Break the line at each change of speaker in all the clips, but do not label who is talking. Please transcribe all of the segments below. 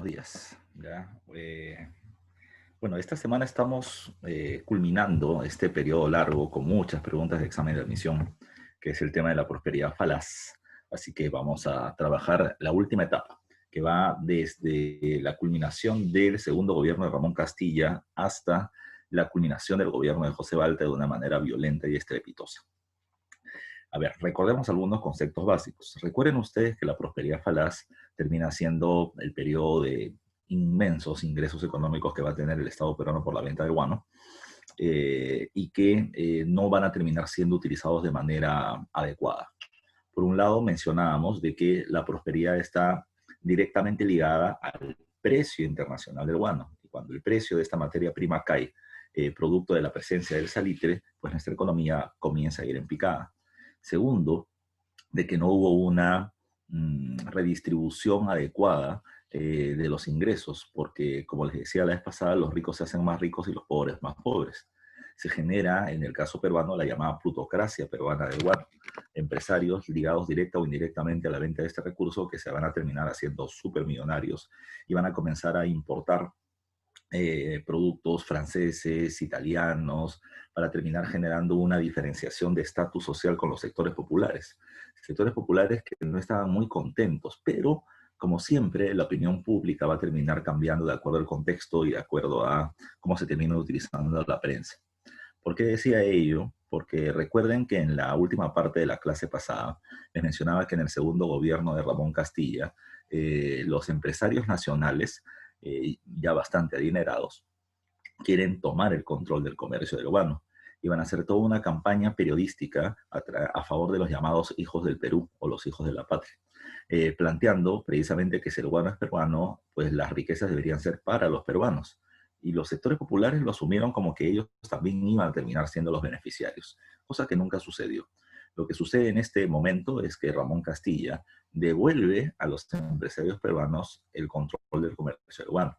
Días. ¿Ya? Bueno, esta semana estamos culminando este periodo largo con muchas preguntas de examen de admisión, que es el tema de la prosperidad falaz. Así que vamos a trabajar la última etapa, que va desde la culminación del segundo gobierno de Ramón Castilla hasta la culminación del gobierno de José Balta de una manera violenta y estrepitosa. A ver, recordemos algunos conceptos básicos. Recuerden ustedes que la prosperidad falaz termina siendo el periodo de inmensos ingresos económicos que va a tener el Estado peruano por la venta del guano y que no van a terminar siendo utilizados de manera adecuada. Por un lado, mencionábamos de que la prosperidad está directamente ligada al precio internacional del guano. Y cuando el precio de esta materia prima cae, producto de la presencia del salitre, pues nuestra economía comienza a ir en picada. Segundo, de que no hubo una redistribución adecuada de los ingresos, porque como les decía la vez pasada, los ricos se hacen más ricos y los pobres más pobres. Se genera, en el caso peruano, la llamada plutocracia peruana del guano. Empresarios ligados directa o indirectamente a la venta de este recurso que se van a terminar haciendo supermillonarios y van a comenzar a importar productos franceses, italianos, para terminar generando una diferenciación de estatus social con los sectores populares. Sectores populares que no estaban muy contentos, pero como siempre, la opinión pública va a terminar cambiando de acuerdo al contexto y de acuerdo a cómo se termina utilizando la prensa. ¿Por qué decía ello? Porque recuerden que en la última parte de la clase pasada les mencionaba que en el segundo gobierno de Ramón Castilla, los empresarios nacionales, ya bastante adinerados, quieren tomar el control del comercio del guano. Y van a hacer toda una campaña periodística a favor de los llamados hijos del Perú o los hijos de la patria, planteando precisamente que si el guano es peruano, pues las riquezas deberían ser para los peruanos. Y los sectores populares lo asumieron como que ellos también iban a terminar siendo los beneficiarios, cosa que nunca sucedió. Lo que sucede en este momento es que Ramón Castilla devuelve a los empresarios peruanos el control del comercio del guano.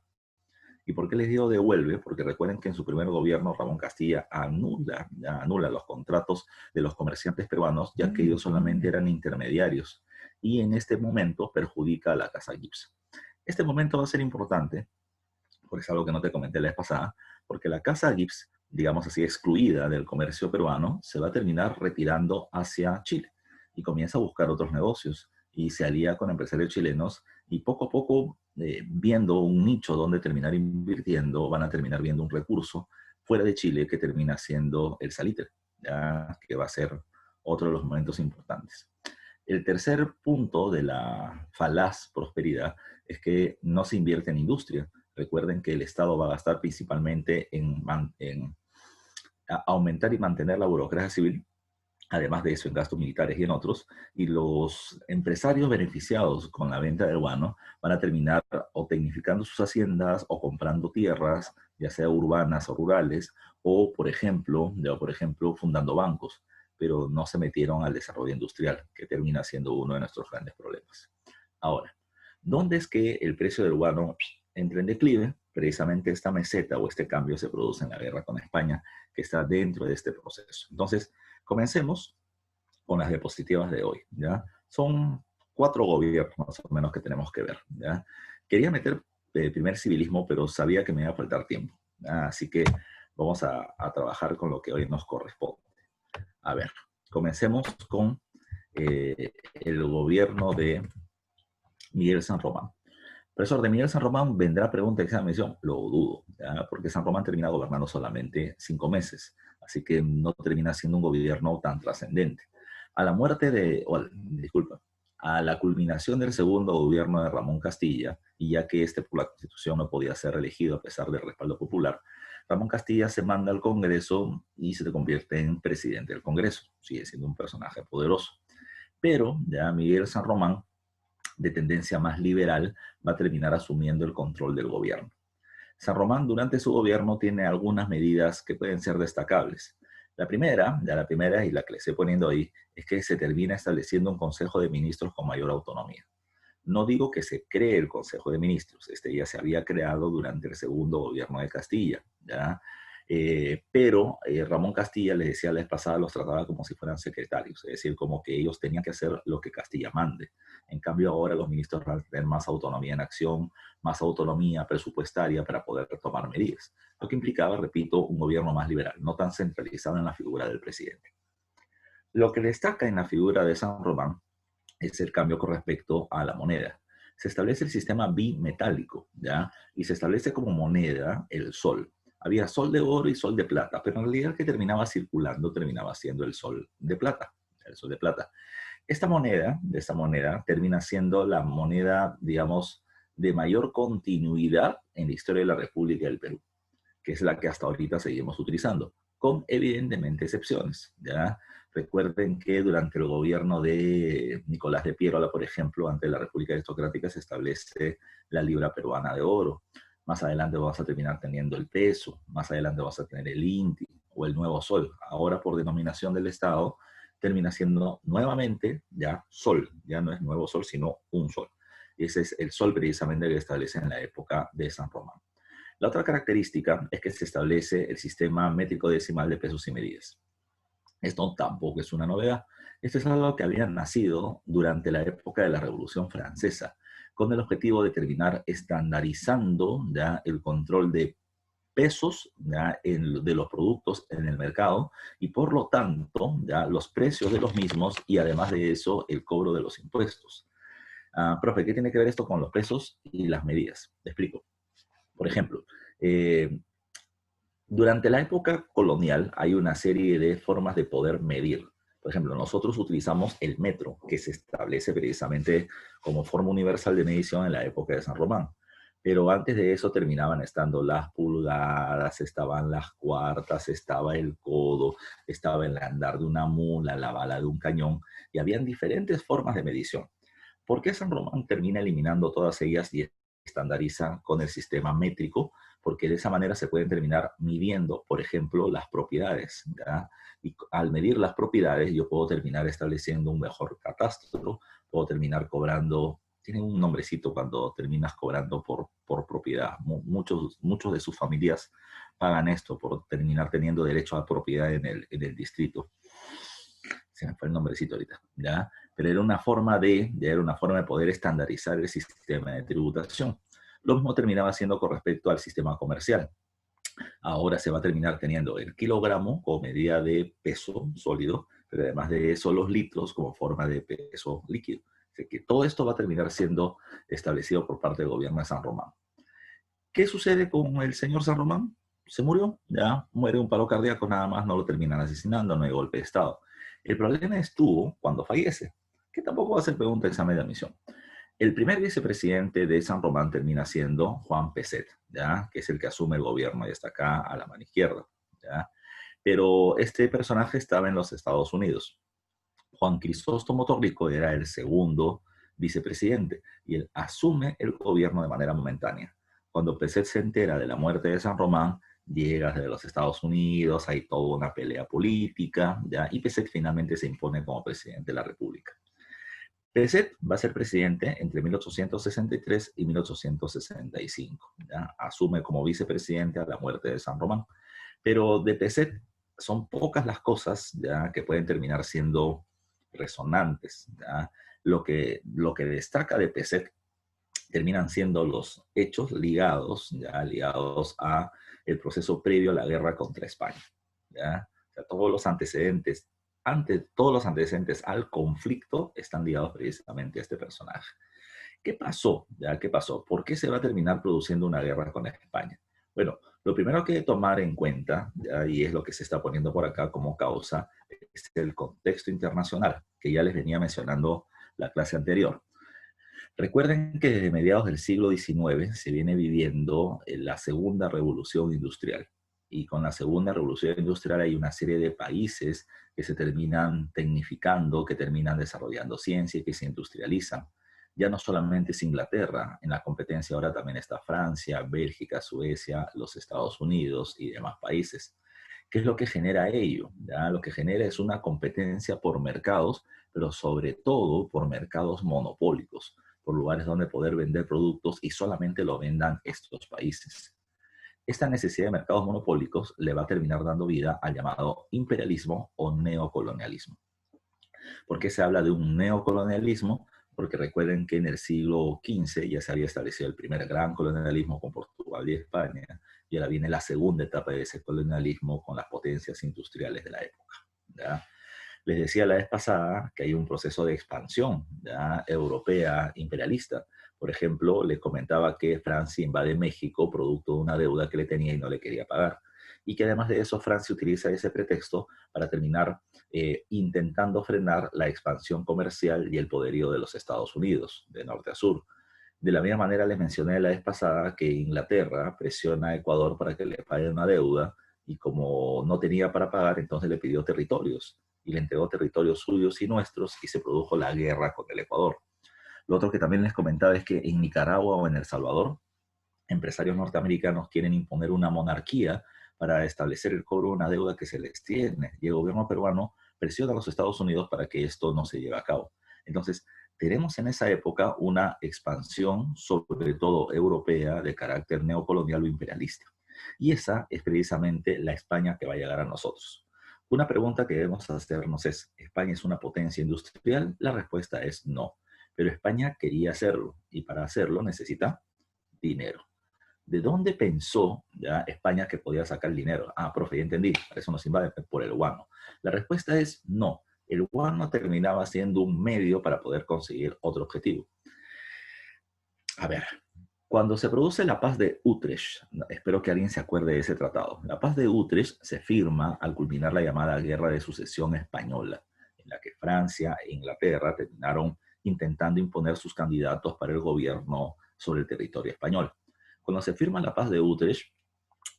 ¿Y por qué les digo devuelve? Porque recuerden que en su primer gobierno Ramón Castilla anula los contratos de los comerciantes peruanos, ya que ellos solamente eran intermediarios. Y en este momento perjudica a la Casa Gibbs. Este momento va a ser importante, porque es algo que no te comenté la vez pasada, porque la Casa Gibbs, digamos así, excluida del comercio peruano, se va a terminar retirando hacia Chile y comienza a buscar otros negocios y se alía con empresarios chilenos y poco a poco, viendo un nicho donde terminar invirtiendo, van a terminar viendo un recurso fuera de Chile que termina siendo el salitre, ¿ya? Que va a ser otro de los momentos importantes. El tercer punto de la falaz prosperidad es que no se invierte en industria. Recuerden que el Estado va a gastar principalmente en aumentar y mantener la burocracia civil, además de eso en gastos militares y en otros, y los empresarios beneficiados con la venta del guano van a terminar o tecnificando sus haciendas o comprando tierras, ya sea urbanas o rurales, o por ejemplo fundando bancos, pero no se metieron al desarrollo industrial, que termina siendo uno de nuestros grandes problemas. Ahora, ¿dónde es que el precio del guano entra en declive? Precisamente esta meseta o este cambio se produce en la guerra con España, que está dentro de este proceso. Entonces, comencemos con las diapositivas de hoy, ¿ya? Son 4 gobiernos más o menos que tenemos que ver, ¿ya? Quería meter primer civilismo, pero sabía que me iba a faltar tiempo, ¿ya? Así que vamos a trabajar con lo que hoy nos corresponde. A ver, comencemos con el gobierno de Miguel San Román. Profesor, de Miguel San Román vendrá pregunta de examen, lo dudo, ¿ya? Porque San Román termina gobernando solamente 5 meses, así que no termina siendo un gobierno tan trascendente. A la muerte de, disculpa, a la culminación del segundo gobierno de Ramón Castilla, y ya que este por la Constitución no podía ser elegido a pesar del respaldo popular, Ramón Castilla se manda al Congreso y se convierte en presidente del Congreso. Sigue siendo un personaje poderoso. Pero ya Miguel San Román, de tendencia más liberal, va a terminar asumiendo el control del gobierno. San Román durante su gobierno tiene algunas medidas que pueden ser destacables. La primera y la que le estoy poniendo ahí, es que se termina estableciendo un Consejo de Ministros con mayor autonomía. No digo que se cree el Consejo de Ministros, este ya se había creado durante el segundo gobierno de Castilla, ¿ya? Pero Ramón Castilla, les decía la vez pasada, los trataba como si fueran secretarios, es decir, como que ellos tenían que hacer lo que Castilla mande. En cambio, ahora los ministros van a tener más autonomía en acción, más autonomía presupuestaria para poder tomar medidas, lo que implicaba, repito, un gobierno más liberal, no tan centralizado en la figura del presidente. Lo que destaca en la figura de San Román es el cambio con respecto a la moneda. Se establece el sistema bimetálico, ¿ya? Y se establece como moneda el sol. Había sol de oro y sol de plata, pero en realidad el que terminaba circulando terminaba siendo el sol de plata, el sol de plata. Esta moneda termina siendo la moneda, digamos, de mayor continuidad en la historia de la República del Perú, que es la que hasta ahorita seguimos utilizando, con evidentemente excepciones, ¿ya? Recuerden que durante el gobierno de Nicolás de Piérola, por ejemplo, ante la República Aristocrática se establece la libra peruana de oro. Más adelante vamos a terminar teniendo el peso, más adelante vamos a tener el INTI o el nuevo sol. Ahora por denominación del Estado termina siendo nuevamente ya sol, ya no es nuevo sol, sino un sol. Y ese es el sol precisamente que establece en la época de San Román. La otra característica es que se establece el sistema métrico decimal de pesos y medidas. Esto tampoco es una novedad. Esto es algo que había nacido durante la época de la Revolución Francesa, con el objetivo de terminar estandarizando ya el control de pesos ya de los productos en el mercado y por lo tanto ya los precios de los mismos y además de eso el cobro de los impuestos. Profe, ¿qué tiene que ver esto con los pesos y las medidas? Te explico. Por ejemplo, eh, durante la época colonial hay una serie de formas de poder medir. Por ejemplo, nosotros utilizamos el metro, que se establece precisamente como forma universal de medición en la época de San Román. Pero antes de eso terminaban estando las pulgadas, estaban las cuartas, estaba el codo, estaba el andar de una mula, la bala de un cañón, y habían diferentes formas de medición. ¿Por qué San Román termina eliminando todas ellas y estandariza con el sistema métrico? Porque de esa manera se pueden terminar midiendo, por ejemplo, las propiedades, ¿ya? Y al medir las propiedades yo puedo terminar estableciendo un mejor catastro, puedo terminar cobrando, tiene un nombrecito cuando terminas cobrando por propiedad. Muchos de sus familias pagan esto por terminar teniendo derecho a propiedad en el distrito. Se me fue el nombrecito ahorita, ¿ya? Pero era una forma de poder estandarizar el sistema de tributación. Lo mismo terminaba haciendo con respecto al sistema comercial. Ahora se va a terminar teniendo el kilogramo como medida de peso sólido, pero además de eso los litros como forma de peso líquido. Así que todo esto va a terminar siendo establecido por parte del gobierno de San Román. ¿Qué sucede con el señor San Román? Se murió, ya muere de un paro cardíaco, nada más, no lo terminan asesinando, no hay golpe de Estado. El problema estuvo cuando fallece, que tampoco va a ser pregunta de examen de admisión. El primer vicepresidente de San Román termina siendo Juan Peset, ¿ya? Que es el que asume el gobierno y está acá a la mano izquierda, ¿ya? Pero este personaje estaba en los Estados Unidos. Juan Crisóstomo Torrico era el segundo vicepresidente y él asume el gobierno de manera momentánea. Cuando Peset se entera de la muerte de San Román, llega desde los Estados Unidos, hay toda una pelea política, ¿ya? Y Peset finalmente se impone como presidente de la República. Peset va a ser presidente entre 1863 y 1865. ¿Ya? Asume como vicepresidente a la muerte de San Román. Pero de Peset son pocas las cosas ya que pueden terminar siendo resonantes. ¿Ya? Lo que destaca de Peset terminan siendo los hechos ligados a el proceso previo a la guerra contra España. ¿Ya? O sea, todos los antecedentes al conflicto están ligados precisamente a este personaje. ¿Qué pasó? ¿Ya? ¿Qué pasó? ¿Por qué se va a terminar produciendo una guerra con España? Bueno, lo primero que hay que tomar en cuenta, ¿ya? Y es lo que se está poniendo por acá como causa, es el contexto internacional, que ya les venía mencionando la clase anterior. Recuerden que desde mediados del siglo XIX se viene viviendo la segunda revolución industrial. Y con la segunda revolución industrial hay una serie de países que se terminan tecnificando, que terminan desarrollando ciencia y que se industrializan. Ya no solamente es Inglaterra, en la competencia ahora también está Francia, Bélgica, Suecia, los Estados Unidos y demás países. ¿Qué es lo que genera ello? ¿Ya? Lo que genera es una competencia por mercados, pero sobre todo por mercados monopólicos, por lugares donde poder vender productos y solamente lo vendan estos países. Esta necesidad de mercados monopólicos le va a terminar dando vida al llamado imperialismo o neocolonialismo. ¿Por qué se habla de un neocolonialismo? Porque recuerden que en el siglo XV ya se había establecido el primer gran colonialismo con Portugal y España, y ahora viene la segunda etapa de ese colonialismo con las potencias industriales de la época, ¿ya? Les decía la vez pasada que hay un proceso de expansión, ¿ya?, europea imperialista. Por ejemplo, les comentaba que Francia invade México producto de una deuda que le tenía y no le quería pagar. Y que además de eso, Francia utiliza ese pretexto para terminar intentando frenar la expansión comercial y el poderío de los Estados Unidos, de norte a sur. De la misma manera, les mencioné la vez pasada que Inglaterra presiona a Ecuador para que le pague una deuda y como no tenía para pagar, entonces le pidió territorios y le entregó territorios suyos y nuestros y se produjo la guerra con el Ecuador. Lo otro que también les comentaba es que en Nicaragua o en El Salvador, empresarios norteamericanos quieren imponer una monarquía para establecer el cobro de una deuda que se les tiene y el gobierno peruano presiona a los Estados Unidos para que esto no se lleve a cabo. Entonces, tenemos en esa época una expansión, sobre todo europea, de carácter neocolonial o imperialista. Y esa es precisamente la España que va a llegar a nosotros. Una pregunta que debemos hacernos es, ¿España es una potencia industrial? La respuesta es no. Pero España quería hacerlo y para hacerlo necesita dinero. ¿De dónde pensó ya España que podía sacar el dinero? Ah, profe, ya entendí, para eso nos invade por el guano. La respuesta es no. El guano terminaba siendo un medio para poder conseguir otro objetivo. A ver, cuando se produce la paz de Utrecht, espero que alguien se acuerde de ese tratado. La paz de Utrecht se firma al culminar la llamada Guerra de Sucesión Española, en la que Francia e Inglaterra terminaron intentando imponer sus candidatos para el gobierno sobre el territorio español. Cuando se firma la paz de Utrecht,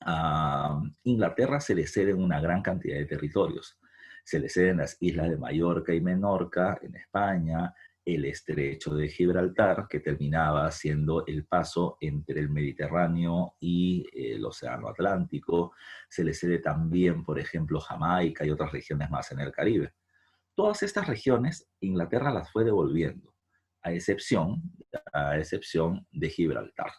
a Inglaterra se le ceden una gran cantidad de territorios. Se le ceden las islas de Mallorca y Menorca en España, el estrecho de Gibraltar, que terminaba siendo el paso entre el Mediterráneo y el Océano Atlántico. Se le cede también, por ejemplo, Jamaica y otras regiones más en el Caribe. Todas estas regiones, Inglaterra las fue devolviendo, a excepción, a excepción de Gibraltar.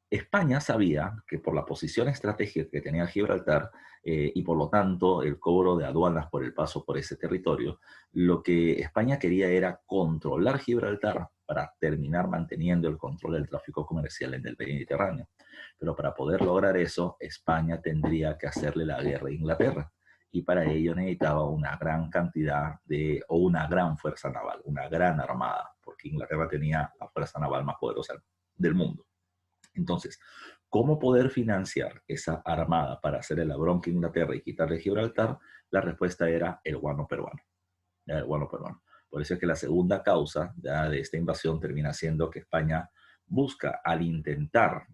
España sabía que por la posición estratégica que tenía Gibraltar y por lo tanto el cobro de aduanas por el paso por ese territorio, lo que España quería era controlar Gibraltar para terminar manteniendo el control del tráfico comercial en el Mediterráneo. Pero para poder lograr eso, España tendría que hacerle la guerra a Inglaterra. Y para ello necesitaba una gran cantidad de, o una gran fuerza naval, una gran armada, porque Inglaterra tenía la fuerza naval más poderosa del mundo. Entonces, ¿cómo poder financiar esa armada para hacer la bronca a Inglaterra y quitarle Gibraltar? La respuesta era el guano peruano. El guano peruano. Por eso es que la segunda causa ya, de esta invasión termina siendo que España busca, al intentar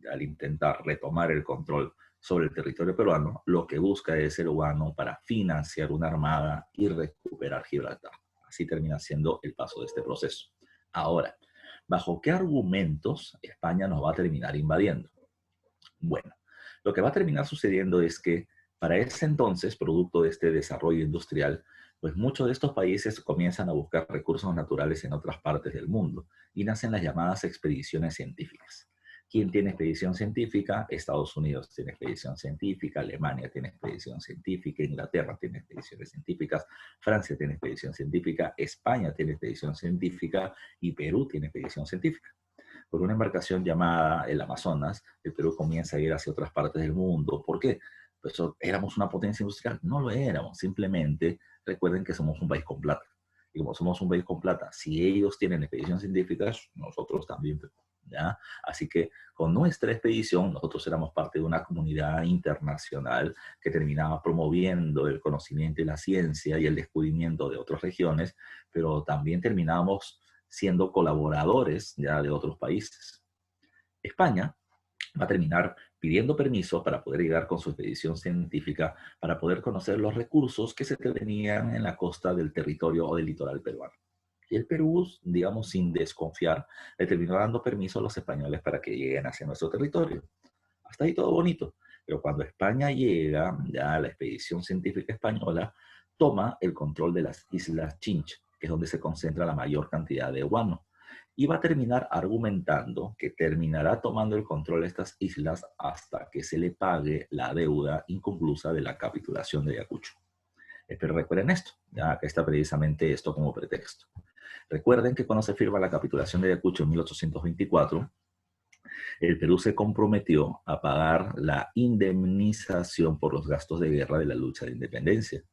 retomar el control sobre el territorio peruano, lo que busca es el guano para financiar una armada y recuperar Gibraltar. Así termina siendo el paso de este proceso. Ahora, ¿bajo qué argumentos España nos va a terminar invadiendo? Bueno, lo que va a terminar sucediendo es que para ese entonces, producto de este desarrollo industrial, pues muchos de estos países comienzan a buscar recursos naturales en otras partes del mundo y nacen las llamadas expediciones científicas. ¿Quién tiene expedición científica? Estados Unidos tiene expedición científica, Alemania tiene expedición científica, Inglaterra tiene expediciones científicas, Francia tiene expedición científica, España tiene expedición científica y Perú tiene expedición científica. Por una embarcación llamada el Amazonas, el Perú comienza a ir hacia otras partes del mundo. ¿Por qué? Pues éramos una potencia industrial. No lo éramos. Simplemente recuerden que somos un país con plata. Y como somos un país con plata, si ellos tienen expediciones científicas, nosotros también. ¿Ya? Así que con nuestra expedición, nosotros éramos parte de una comunidad internacional que terminaba promoviendo el conocimiento y la ciencia y el descubrimiento de otras regiones, pero también terminábamos siendo colaboradores ya de otros países. España va a terminar pidiendo permiso para poder llegar con su expedición científica, para poder conocer los recursos que se tenían en la costa del territorio o del litoral peruano. Y el Perú, digamos, sin desconfiar, le terminó dando permiso a los españoles para que lleguen hacia nuestro territorio. Hasta ahí todo bonito. Pero cuando España llega, ya la expedición científica española toma el control de las Islas Chinch, que es donde se concentra la mayor cantidad de guano. y va a terminar argumentando que terminará tomando el control de estas islas hasta que se le pague la deuda inconclusa de la capitulación de Ayacucho. Pero recuerden esto, ya que está precisamente esto como pretexto. Recuerden que cuando se firma la capitulación de Ayacucho en 1824, el Perú se comprometió a pagar la indemnización por los gastos de guerra de la lucha de independencia.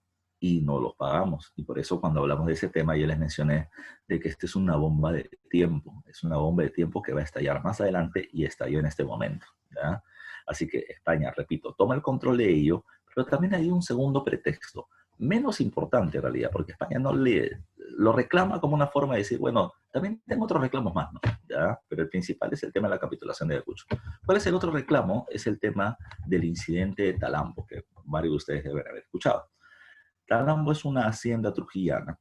Y no los pagamos. Y por eso cuando hablamos de ese tema yo les mencioné de que esta es una bomba de tiempo. Es una bomba de tiempo que va a estallar más adelante y estalló en este momento. ¿Ya? Así que España, repito, toma el control de ello, pero también hay un segundo pretexto, menos importante en realidad, porque España no lo reclama como una forma de decir, bueno, también tengo otros reclamos más, ¿no? ¿Ya? Pero el principal es el tema de la capitulación de Ayacucho. ¿Cuál es el otro reclamo? Es el tema del incidente de Talambo, que varios de ustedes deben haber escuchado. Talambo es una hacienda trujillana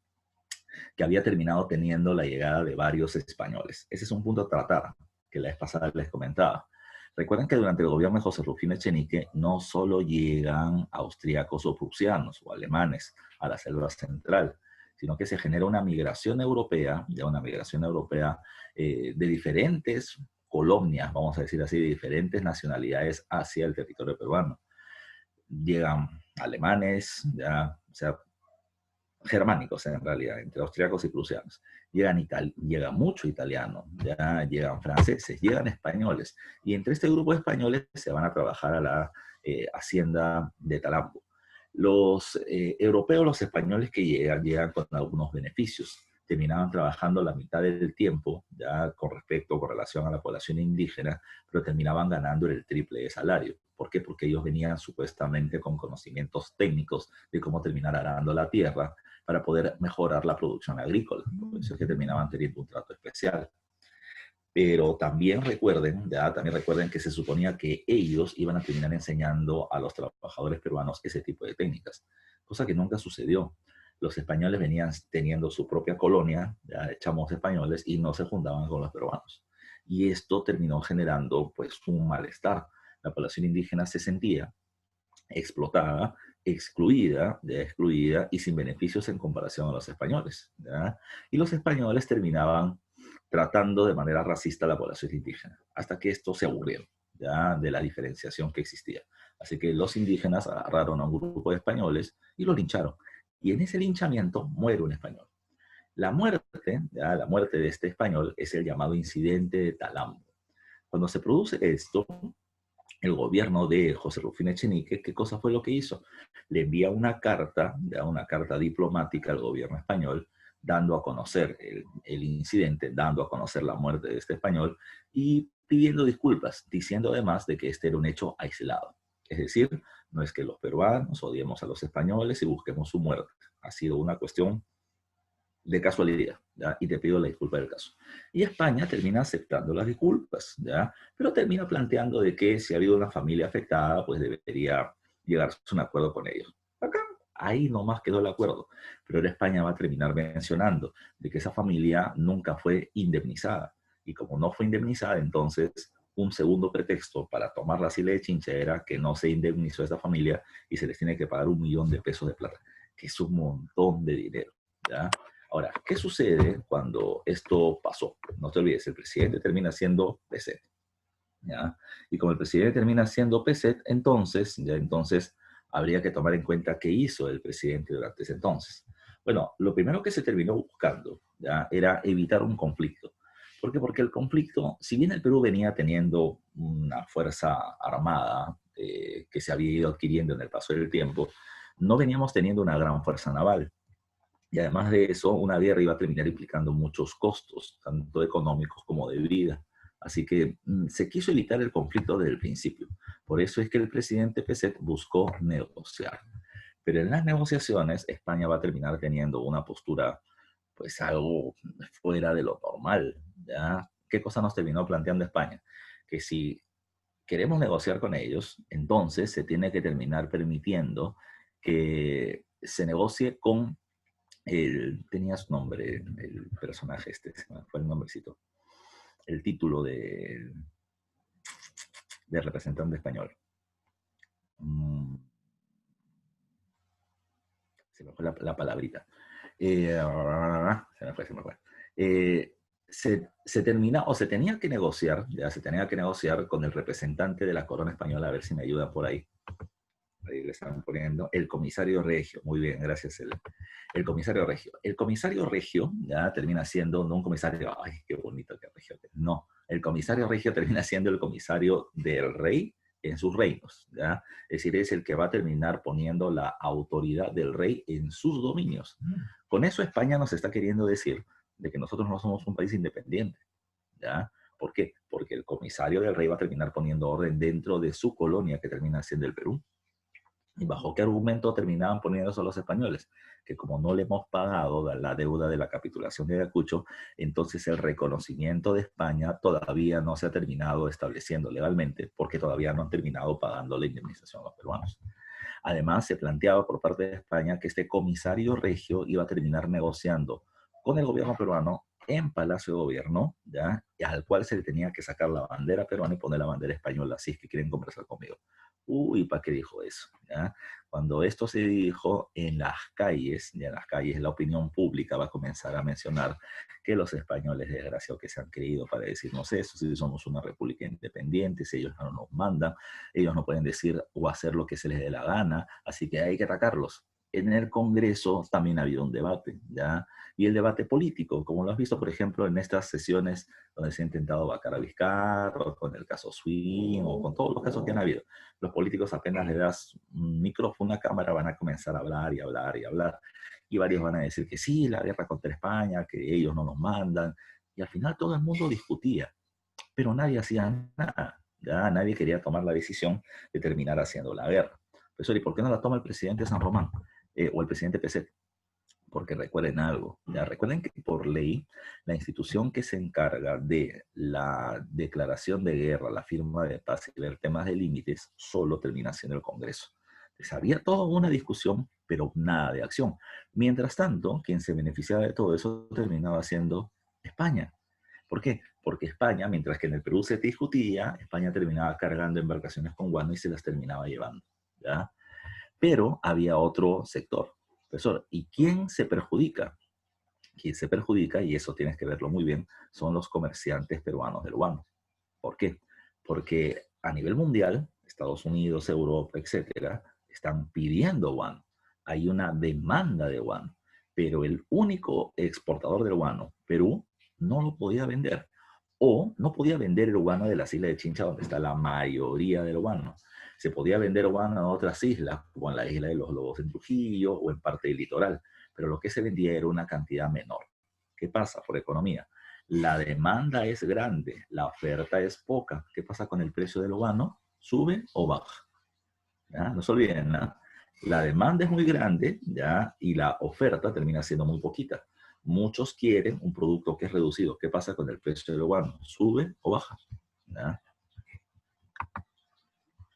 que había terminado teniendo la llegada de varios españoles. Ese es un punto a tratar, que la vez pasada les comentaba. Recuerden que durante el gobierno de José Rufino Echenique no solo llegan austríacos o prusianos o alemanes a la selva central, sino que se genera una migración europea, ya una migración europea de diferentes colonias, vamos a decir así, de diferentes nacionalidades hacia el territorio peruano. Llegan alemanes, ya, o sea, germánicos en realidad, entre austriacos y prusianos. Llega mucho italiano, ya llegan franceses, llegan españoles, y entre este grupo de españoles se van a trabajar a la hacienda de Talambo. Los europeos, los españoles que llegan con algunos beneficios. Terminaban trabajando la mitad del tiempo, ya con relación a la población indígena, pero terminaban ganando el triple de salario. ¿Por qué? Porque ellos venían supuestamente con conocimientos técnicos de cómo terminar arando la tierra, para poder mejorar la producción agrícola. Por eso es que terminaban teniendo un trato especial. Pero también recuerden que se suponía que ellos iban a terminar enseñando a los trabajadores peruanos ese tipo de técnicas, cosa que nunca sucedió. Los españoles venían teniendo su propia colonia, ya echamos españoles, y no se juntaban con los peruanos. Y esto terminó generando pues un malestar. La población indígena se sentía explotada, excluida y sin beneficios en comparación a los españoles. ¿Ya? Y los españoles terminaban tratando de manera racista a la población indígena, hasta que esto se aburrieron, ¿ya? De la diferenciación que existía. Así que los indígenas agarraron a un grupo de españoles y los lincharon. Y en ese linchamiento muere un español. La muerte de este español es el llamado incidente de Talambo. Cuando se produce esto, el gobierno de José Rufino Echenique, ¿qué cosa fue lo que hizo? Le envía una carta diplomática al gobierno español, dando a conocer el incidente, dando a conocer la muerte de este español y pidiendo disculpas, diciendo además de que este era un hecho aislado. Es decir, no es que los peruanos odiemos a los españoles y busquemos su muerte. Ha sido una cuestión de casualidad, ¿ya? Y te pido la disculpa del caso. Y España termina aceptando las disculpas, ¿ya? Pero termina planteando de que si ha habido una familia afectada, pues debería llegarse a un acuerdo con ellos. Acá, ahí nomás quedó el acuerdo. Pero ahora España va a terminar mencionando de que esa familia nunca fue indemnizada. Y como no fue indemnizada, entonces un segundo pretexto para tomar la silla de chincha era que no se indemnizó a esa familia y se les tiene que pagar 1 millón de pesos de plata, que es un montón de dinero, ¿ya? Ahora, ¿qué sucede cuando esto pasó? No te olvides, el presidente termina siendo PSET, ¿ya? Y como el presidente termina siendo PSET, entonces habría que tomar en cuenta qué hizo el presidente durante ese entonces. Bueno, lo primero que se terminó buscando, ¿ya? Era evitar un conflicto. ¿Por qué? Porque el conflicto, si bien el Perú venía teniendo una fuerza armada que se había ido adquiriendo en el paso del tiempo, no veníamos teniendo una gran fuerza naval. Y además de eso, una guerra iba a terminar implicando muchos costos, tanto económicos como de vida. Así que se quiso evitar el conflicto desde el principio. Por eso es que el presidente Peset buscó negociar. Pero en las negociaciones, España va a terminar teniendo una postura, pues algo fuera de lo normal, ¿ya? ¿Qué cosa nos terminó planteando España? Que si queremos negociar con ellos, entonces se tiene que terminar permitiendo que se negocie con tenía su nombre, el personaje este, se me fue el nombrecito, el título de representante español. Mm, se me fue la palabrita. Se me fue. se termina, o se tenía que negociar, ya se tenía que negociar con el representante de la corona española, a ver si me ayuda por ahí. Ahí le están poniendo el comisario regio. Muy bien, gracias. El comisario regio. El comisario regio ya termina siendo, no un comisario, ay, qué bonito que regio. No, el comisario regio termina siendo el comisario del rey en sus reinos, ¿ya? Es decir, es el que va a terminar poniendo la autoridad del rey en sus dominios. Con eso España nos está queriendo decir de que nosotros no somos un país independiente, ¿ya? ¿Por qué? Porque el comisario del rey va a terminar poniendo orden dentro de su colonia, que termina siendo el Perú. ¿Y bajo qué argumento terminaban poniéndose los españoles? Que como no le hemos pagado la deuda de la capitulación de Ayacucho, entonces el reconocimiento de España todavía no se ha terminado estableciendo legalmente, porque todavía no han terminado pagando la indemnización a los peruanos. Además, se planteaba por parte de España que este comisario regio iba a terminar negociando con el gobierno peruano en Palacio de Gobierno, ¿ya? Y al cual se le tenía que sacar la bandera peruana y poner la bandera española, si es que quieren conversar conmigo. Uy, ¿para qué dijo eso? ¿Ya? Cuando esto se dijo en las calles, y en las calles la opinión pública va a comenzar a mencionar que los españoles, desgraciados que se han creído para decirnos eso, si somos una república independiente, si ellos no nos mandan, ellos no pueden decir o hacer lo que se les dé la gana, así que hay que atacarlos. En el Congreso también ha habido un debate, ¿ya? Y el debate político, como lo has visto, por ejemplo, en estas sesiones donde se ha intentado vacar a Vizcarra, con el caso Swing, o con todos los casos que han habido. Los políticos apenas le das un micrófono, una cámara, van a comenzar a hablar y hablar y hablar. Y varios van a decir que sí, la guerra contra España, que ellos no nos mandan. Y al final todo el mundo discutía, pero nadie hacía nada. Ya nadie quería tomar la decisión de terminar haciendo la guerra. Profesor, ¿y por qué no la toma el presidente San Román o el presidente Peset? Porque recuerden algo, ya recuerden que por ley la institución que se encarga de la declaración de guerra, la firma de paz y ver temas de límites, solo termina siendo el Congreso. Entonces había toda una discusión, pero nada de acción. Mientras tanto, quien se beneficiaba de todo eso terminaba siendo España. ¿Por qué? Porque España, mientras que en el Perú se discutía, España terminaba cargando embarcaciones con guano y se las terminaba llevando, ¿ya? Pero había otro sector. Profesor, ¿y quién se perjudica? Quien se perjudica, y eso tienes que verlo muy bien, son los comerciantes peruanos del guano. ¿Por qué? Porque a nivel mundial, Estados Unidos, Europa, etcétera, están pidiendo guano. Hay una demanda de guano, pero el único exportador del guano, Perú, no lo podía vender. O no podía vender el guano de las islas de Chincha, donde está la mayoría del guano. Se podía vender guano en otras islas, como en la isla de los Lobos en Trujillo o en parte del litoral, pero lo que se vendía era una cantidad menor. ¿Qué pasa? Por economía. La demanda es grande, la oferta es poca. ¿Qué pasa con el precio del guano? ¿Sube o baja? ¿Ya? No se olviden, ¿no? La demanda es muy grande, ¿ya? Y la oferta termina siendo muy poquita. Muchos quieren un producto que es reducido. ¿Qué pasa con el precio del guano? ¿Sube o baja? ¿Ya?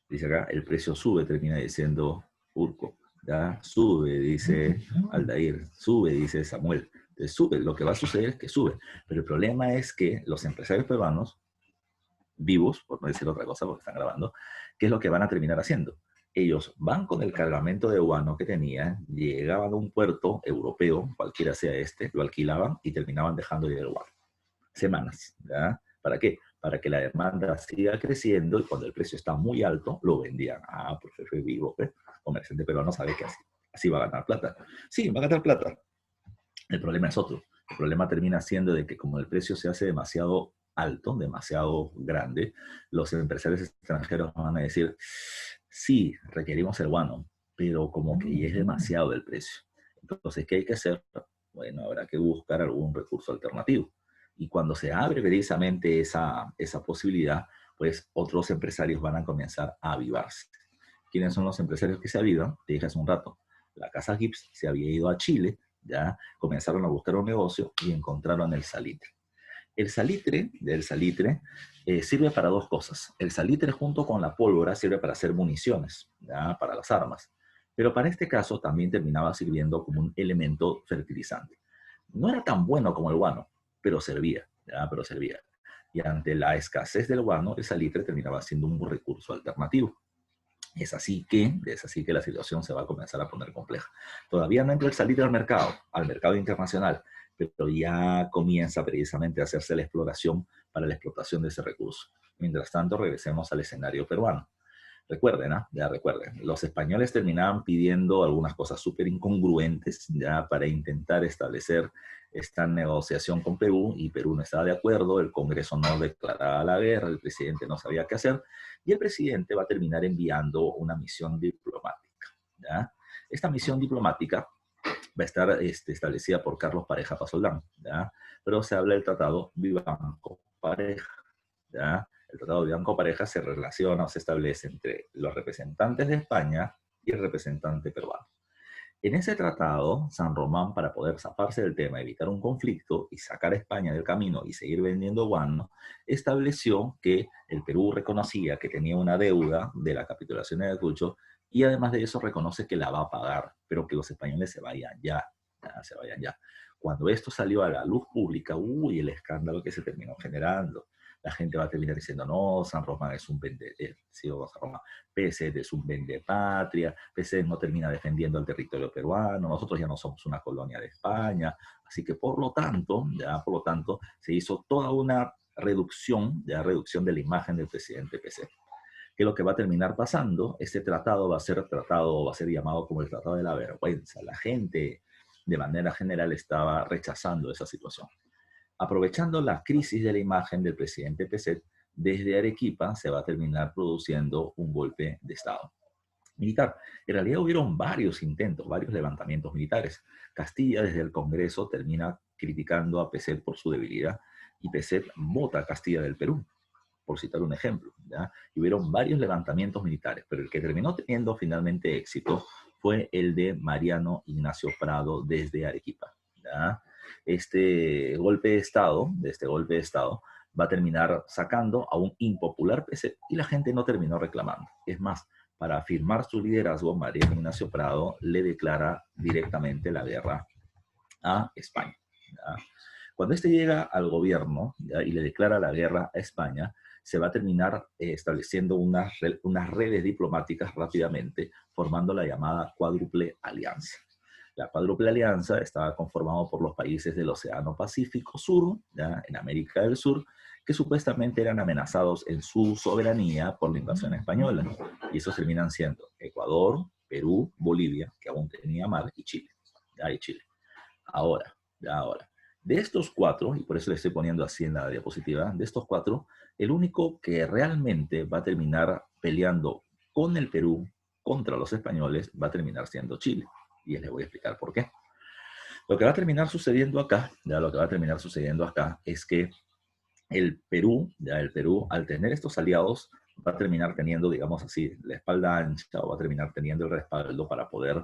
Dice acá, el precio sube, termina diciendo Urco. ¿Ya? Sube, dice Aldair. Sube, dice Samuel. Entonces, sube, lo que va a suceder es que sube. Pero el problema es que los empresarios peruanos, vivos, por no decir otra cosa porque están grabando, ¿qué es lo que van a terminar haciendo? Ellos van con el cargamento de guano que tenían, llegaban a un puerto europeo, cualquiera sea este, lo alquilaban y terminaban dejando ir el guano. Semanas, ¿ya? ¿Para qué? Para que la demanda siga creciendo y cuando el precio está muy alto, lo vendían. Ah, pues es vivo, ¿eh? Comerciante peruano sabe que así va a ganar plata. Sí, va a ganar plata. El problema es otro. El problema termina siendo de que como el precio se hace demasiado alto, demasiado grande, los empresarios extranjeros van a decir, sí, requerimos el guano, pero como que ya es demasiado el precio. Entonces, ¿qué hay que hacer? Bueno, habrá que buscar algún recurso alternativo. Y cuando se abre precisamente esa posibilidad, pues otros empresarios van a comenzar a avivarse. ¿Quiénes son los empresarios que se avivan? Te dije hace un rato. La Casa Gibbs se había ido a Chile, ya comenzaron a buscar un negocio y encontraron el salitre. El salitre, sirve para dos cosas. El salitre junto con la pólvora sirve para hacer municiones, ¿ya? Para las armas. Pero para este caso también terminaba sirviendo como un elemento fertilizante. No era tan bueno como el guano, pero servía, ¿ya? Pero servía. Y ante la escasez del guano, el salitre terminaba siendo un recurso alternativo. Es así que la situación se va a comenzar a poner compleja. Todavía no entra el salitre al mercado internacional, pero ya comienza precisamente a hacerse la exploración para la explotación de ese recurso. Mientras tanto, regresemos al escenario peruano. Recuerden, ¿ah? Ya recuerden, los españoles terminaban pidiendo algunas cosas súper incongruentes ya para intentar establecer esta negociación con Perú, y Perú no estaba de acuerdo, el Congreso no declaraba la guerra, el presidente no sabía qué hacer, y el presidente va a terminar enviando una misión diplomática. ¿Ya? Esta misión diplomática va a estar establecida por Carlos Pareja Pasoldán, ¿ya? Pero se habla del Tratado Vivanco-Pareja, ¿ya? El Tratado Vivanco-Pareja se relaciona o se establece entre los representantes de España y el representante peruano. En ese tratado, San Román, para poder zafarse del tema, evitar un conflicto y sacar a España del camino y seguir vendiendo guano, estableció que el Perú reconocía que tenía una deuda de la capitulación de Ayacucho, y además de eso reconoce que la va a pagar, pero que los españoles se vayan ya, ya se vayan ya. Cuando esto salió a la luz pública, uy, el escándalo que se terminó generando. La gente va a terminar diciendo, no, San Román es un sí, San Román, PSED es un vendepatria, PSED no termina defendiendo el territorio peruano, nosotros ya no somos una colonia de España, así que por lo tanto, se hizo toda una reducción de la imagen del presidente PSED. ¿Qué es lo que va a terminar pasando? Este tratado va a ser llamado como el Tratado de la Vergüenza. La gente, de manera general, estaba rechazando esa situación. Aprovechando la crisis de la imagen del presidente PSED, desde Arequipa se va a terminar produciendo un golpe de Estado militar. En realidad hubieron varios intentos, varios levantamientos militares. Castilla desde el Congreso termina criticando a PSED por su debilidad, y PSED vota a Castilla del Perú, por citar un ejemplo, ¿ya? Y hubieron varios levantamientos militares, pero el que terminó teniendo finalmente éxito fue el de Mariano Ignacio Prado desde Arequipa, ¿ya? Este golpe de Estado va a terminar sacando a un impopular PC, y la gente no terminó reclamando. Es más, para afirmar su liderazgo, Mariano Ignacio Prado le declara directamente la guerra a España, ¿ya? Cuando este llega al gobierno, ¿ya?, y le declara la guerra a España, se va a terminar estableciendo unas redes diplomáticas rápidamente, formando la llamada Cuádruple Alianza. La Cuádruple Alianza estaba conformada por los países del Océano Pacífico Sur, ¿ya?, en América del Sur, que supuestamente eran amenazados en su soberanía por la invasión española. Y esos terminan siendo Ecuador, Perú, Bolivia, que aún tenía mar, y Chile. ¿Ya? Y Chile. Ahora, de estos cuatro, y por eso le estoy poniendo así en la diapositiva, de estos cuatro, el único que realmente va a terminar peleando con el Perú contra los españoles va a terminar siendo Chile. Y les voy a explicar por qué. Lo que va a terminar sucediendo acá, es que el Perú, al tener estos aliados, va a terminar teniendo, digamos así, la espalda ancha, o va a terminar teniendo el respaldo para poder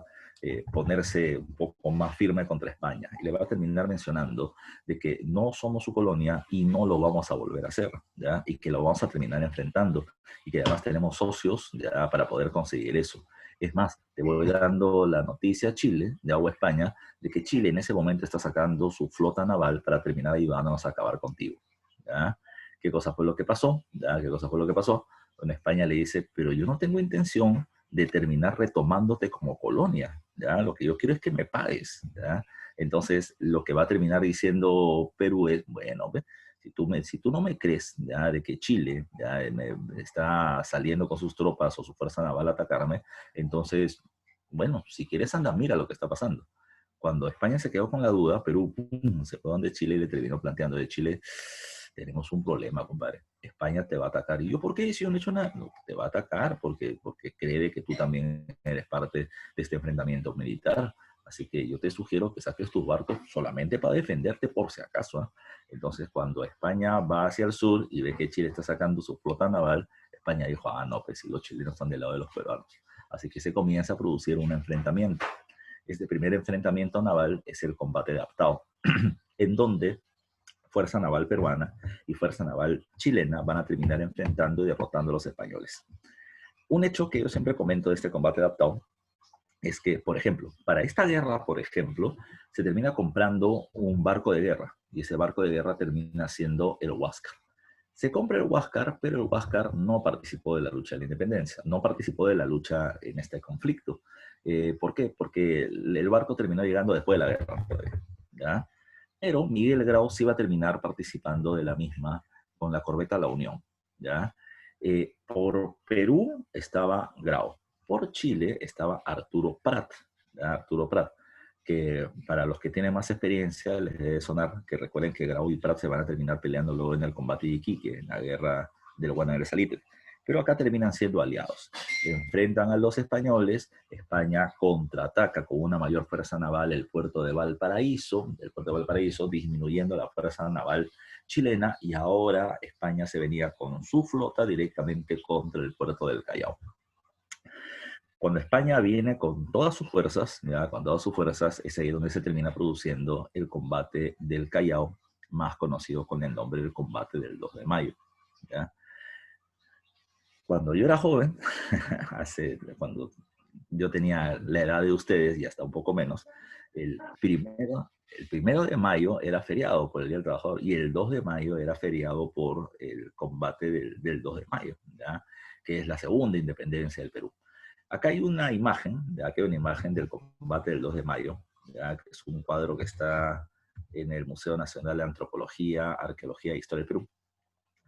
ponerse un poco más firme contra España. Y le va a terminar mencionando de que no somos su colonia y no lo vamos a volver a hacer, ¿ya? Y que lo vamos a terminar enfrentando, y que además tenemos socios ya para poder conseguir eso. Es más, te voy dando la noticia a Chile, de Agua España, de que Chile en ese momento está sacando su flota naval para terminar ayudándonos a acabar contigo. ¿Ya? ¿Qué cosa fue lo que pasó? ¿Ya? ¿Qué cosa fue lo que pasó? Bueno, España le dice, pero yo no tengo intención de terminar retomándote como colonia, ¿ya? Lo que yo quiero es que me pagues, ¿ya? Entonces, lo que va a terminar diciendo Perú es, bueno, si tú no me crees, ¿ya?, de que Chile ya me está saliendo con sus tropas o su fuerza naval a atacarme, entonces, bueno, si quieres anda, mira lo que está pasando. Cuando España se quedó con la duda, Perú ¡pum!, se fue donde Chile y le terminó planteando de Chile, tenemos un problema, compadre. España te va a atacar. Y yo, ¿por qué? Si yo no he hecho nada. No, te va a atacar porque cree que tú también eres parte de este enfrentamiento militar. Así que yo te sugiero que saques tus barcos solamente para defenderte por si acaso, ¿eh? Entonces, cuando España va hacia el sur y ve que Chile está sacando su flota naval, España dijo, ah, no, pues si los chilenos están del lado de los peruanos. Así que se comienza a producir un enfrentamiento. Este primer enfrentamiento naval es el combate de Aptao, en donde Fuerza Naval Peruana y Fuerza Naval Chilena van a terminar enfrentando y derrotando a los españoles. Un hecho que yo siempre comento de este combate de Aptao es que, por ejemplo, para esta guerra, se termina comprando un barco de guerra, y ese barco de guerra termina siendo el Huáscar. Se compra el Huáscar, pero el Huáscar no participó de la lucha de la independencia, no participó de la lucha en este conflicto. ¿Por qué? Porque el barco terminó llegando después de la guerra, ¿ya? Pero Miguel Grau sí va a terminar participando de la misma con la corbeta La Unión, ¿ya? Por Perú estaba Grau, por Chile estaba Arturo Prat, ¿ya? Arturo Prat, que para los que tienen más experiencia les debe sonar que recuerden que Grau y Prat se van a terminar peleando luego en el combate de Iquique, en la guerra del Guanare Salitre. Pero acá terminan siendo aliados. Enfrentan a los españoles, España contraataca con una mayor fuerza naval el puerto de Valparaíso, disminuyendo la fuerza naval chilena, y ahora España se venía con su flota directamente contra el puerto del Callao. Cuando España viene con todas sus fuerzas, ya, con todas sus fuerzas, es ahí donde se termina produciendo el combate del Callao, más conocido con el nombre del combate del 2 de mayo. ¿Ya? Cuando yo era joven, cuando yo tenía la edad de ustedes y hasta un poco menos, el primero de mayo era feriado por el Día del Trabajador y el 2 de mayo era feriado por el combate del 2 de mayo, ¿ya? Que es la segunda independencia del Perú. Acá hay una imagen, ya que hay una imagen del combate del 2 de mayo, ya que es un cuadro que está en el Museo Nacional de Antropología, Arqueología e Historia del Perú,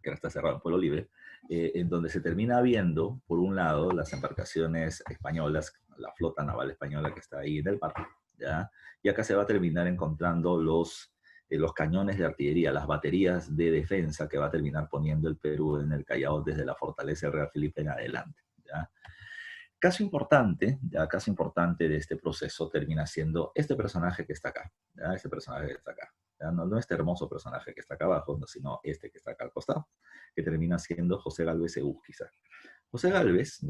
que ahora está cerrado en Pueblo Libre, en donde se termina viendo, por un lado, las embarcaciones españolas, la flota naval española que está ahí en el mar, ¿ya? Y acá se va a terminar encontrando los cañones de artillería, las baterías de defensa que va a terminar poniendo el Perú en el Callao desde la fortaleza del Real Felipe en adelante, ¿ya? Caso importante de este proceso termina siendo este personaje que está acá, ¿ya? Este personaje que está acá. ¿Ya? No este hermoso personaje que está acá abajo, sino este que está acá al costado, que termina siendo José Gálvez Egusquiza. José Gálvez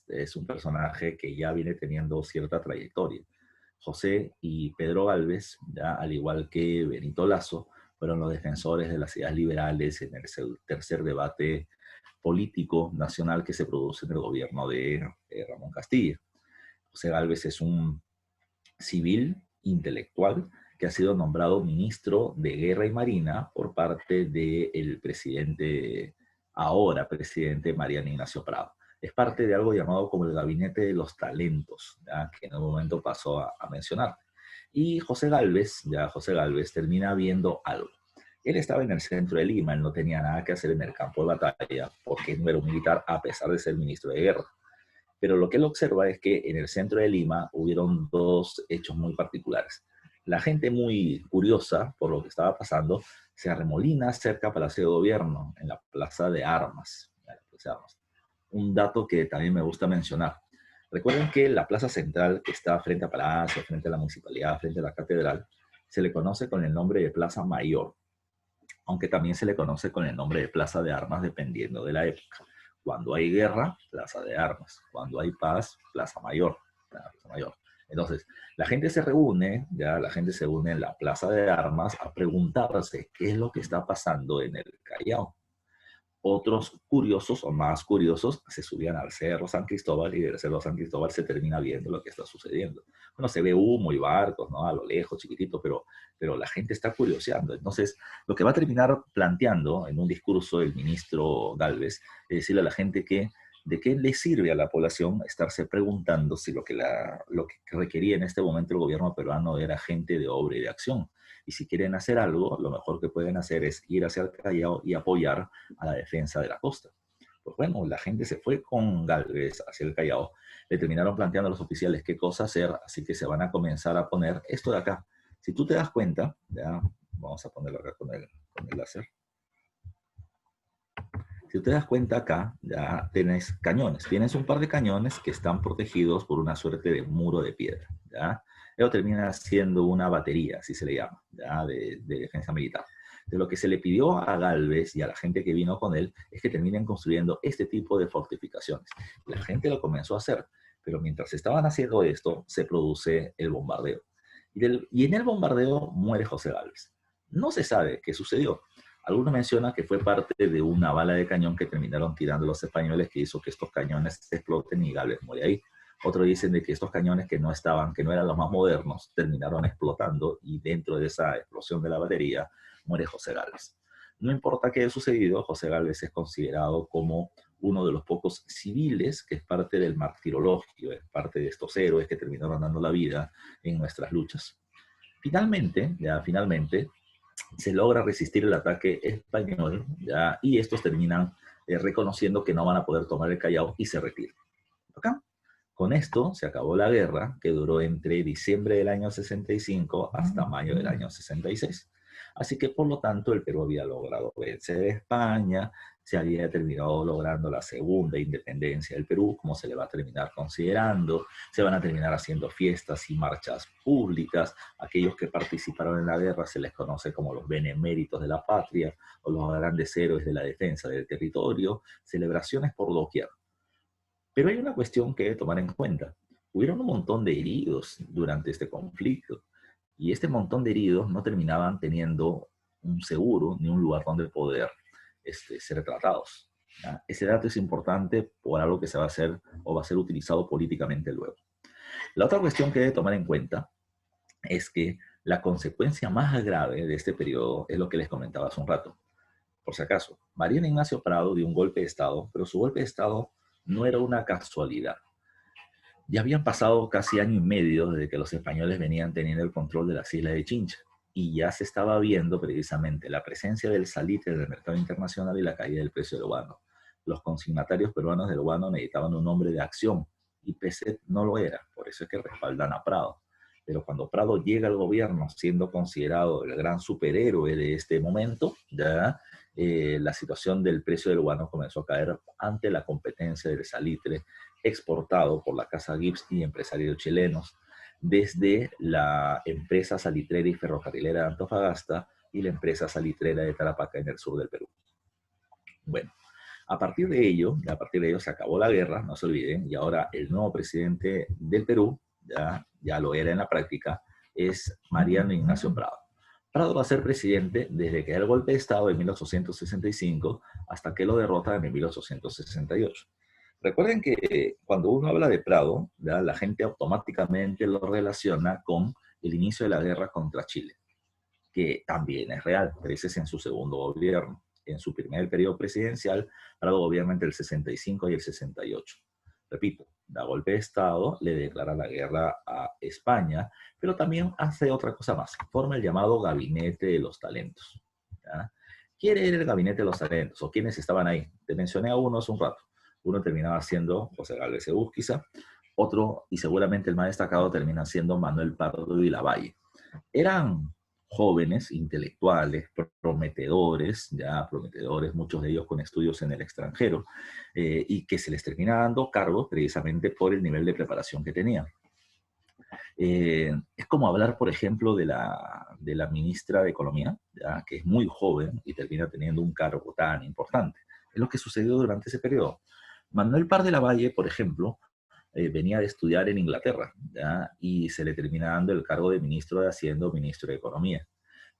es un personaje que ya viene teniendo cierta trayectoria. José y Pedro Gálvez, ya, al igual que Benito Lazo, fueron los defensores de las ideas liberales en el tercer debate político nacional que se produce en el gobierno de Ramón Castilla. José Gálvez es un civil intelectual que ha sido nombrado ministro de Guerra y Marina por parte del presidente, ahora presidente Mariano Ignacio Prado. Es parte de algo llamado como el Gabinete de los Talentos, ¿ya? Que en un momento pasó a mencionar. Y José Gálvez termina viendo algo. Él estaba en el centro de Lima, él no tenía nada que hacer en el campo de batalla porque no era un militar a pesar de ser ministro de guerra. Pero lo que él observa es que en el centro de Lima hubieron dos hechos muy particulares. La gente muy curiosa por lo que estaba pasando se arremolina cerca del Palacio de Gobierno, en la Plaza de Armas. Un dato que también me gusta mencionar. Recuerden que la plaza central, que está frente a Palacio, frente a la municipalidad, frente a la catedral, se le conoce con el nombre de Plaza Mayor, aunque también se le conoce con el nombre de Plaza de Armas dependiendo de la época. Cuando hay guerra, Plaza de Armas. Cuando hay paz, Plaza Mayor. Plaza Mayor. Entonces, la gente se reúne, ya la gente se une en la Plaza de Armas a preguntarse qué es lo que está pasando en el Callao. Otros curiosos o más curiosos se subían al Cerro San Cristóbal y del Cerro San Cristóbal se termina viendo lo que está sucediendo. Bueno, se ve humo y barcos, ¿no? A lo lejos, chiquitito, pero la gente está curioseando. Entonces, lo que va a terminar planteando en un discurso el ministro Gálvez es decirle a la gente que de qué le sirve a la población estarse preguntando si lo que requería en este momento el gobierno peruano era gente de obra y de acción. Y si quieren hacer algo, lo mejor que pueden hacer es ir hacia el Callao y apoyar a la defensa de la costa. Pues bueno, la gente se fue con Gálvez hacia el Callao, le terminaron planteando a los oficiales qué cosa hacer, así que se van a comenzar a poner esto de acá. Si tú te das cuenta, ya vamos a ponerlo acá con el láser. Si te das cuenta acá, ya tienes cañones. Tienes un par de cañones que están protegidos por una suerte de muro de piedra, ¿ya? Eso termina siendo una batería, así se le llama, ¿ya? De defensa militar. De lo que se le pidió a Gálvez y a la gente que vino con él es que terminen construyendo este tipo de fortificaciones. La gente lo comenzó a hacer, pero mientras estaban haciendo esto, se produce el bombardeo. Y en el bombardeo muere José Gálvez. No se sabe qué sucedió. Algunos mencionan que fue parte de una bala de cañón que terminaron tirando los españoles que hizo que estos cañones se exploten y Gálvez muere ahí. Otros dicen de que estos cañones que no eran los más modernos, terminaron explotando y dentro de esa explosión de la batería muere José Gálvez. No importa qué haya sucedido, José Gálvez es considerado como uno de los pocos civiles que es parte del martirologio, es parte de estos héroes que terminaron dando la vida en nuestras luchas. Finalmente, se logra resistir el ataque español, ¿ya? Y estos terminan reconociendo que no van a poder tomar el Callao y se retiran. ¿Ok? Con esto se acabó la guerra, que duró entre diciembre del año 65 hasta mayo del año 66. Así que, por lo tanto, el Perú había logrado vencer a España, se había terminado logrando la segunda independencia del Perú, como se le va a terminar considerando, se van a terminar haciendo fiestas y marchas públicas. Aquellos que participaron en la guerra se les conoce como los beneméritos de la patria o los grandes héroes de la defensa del territorio, celebraciones por doquier. Pero hay una cuestión que tomar en cuenta. Hubieron un montón de heridos durante este conflicto y este montón de heridos no terminaban teniendo un seguro ni un lugar donde poder ser tratados. ¿Ya? Ese dato es importante por algo que se va a hacer o va a ser utilizado políticamente luego. La otra cuestión que debe tomar en cuenta es que la consecuencia más grave de este periodo es lo que les comentaba hace un rato. Por si acaso, Mariano Ignacio Prado dio un golpe de Estado, pero su golpe de Estado no era una casualidad. Ya habían pasado casi año y medio desde que los españoles venían teniendo el control de las islas de Chincha y ya se estaba viendo precisamente la presencia del salitre en el mercado internacional y la caída del precio del guano. Los consignatarios peruanos del guano necesitaban un hombre de acción y Peset no lo era, por eso es que respaldan a Prado. Pero cuando Prado llega al gobierno siendo considerado el gran superhéroe de este momento, ya la situación del precio del guano comenzó a caer ante la competencia del salitre exportado por la Casa Gibbs y empresarios chilenos desde la empresa salitrera y ferrocarrilera de Antofagasta y la empresa salitrera de Tarapacá en el sur del Perú. Bueno, a partir de ello se acabó la guerra, no se olviden, y ahora el nuevo presidente del Perú, ya lo era en la práctica, es Mariano Ignacio Prado. Prado va a ser presidente desde que da el golpe de Estado en 1865 hasta que lo derrotan en 1868. Recuerden que cuando uno habla de Prado, ¿ya? La gente automáticamente lo relaciona con el inicio de la guerra contra Chile, que también es real, pero ese es en su segundo gobierno. En su primer periodo presidencial, Prado gobierna entre el 65 y el 68. Repito, da golpe de Estado, le declara la guerra a España, pero también hace otra cosa más, forma el llamado Gabinete de los Talentos. ¿Ya? ¿Quién era el Gabinete de los Talentos o quiénes estaban ahí? Te mencioné a uno hace un rato. Uno terminaba siendo José Gálvez Egusquiza, otro, y seguramente el más destacado, termina siendo Manuel Pardo y Lavalle. Eran jóvenes, intelectuales, prometedores, muchos de ellos con estudios en el extranjero, y que se les termina dando cargos precisamente por el nivel de preparación que tenían. Es como hablar, por ejemplo, de la ministra de Economía, ¿ya? Que es muy joven y termina teniendo un cargo tan importante. Es lo que sucedió durante ese periodo. Manuel Par de la Valle, por ejemplo, venía de estudiar en Inglaterra, ¿ya? Y se le termina dando el cargo de ministro de Hacienda o ministro de Economía.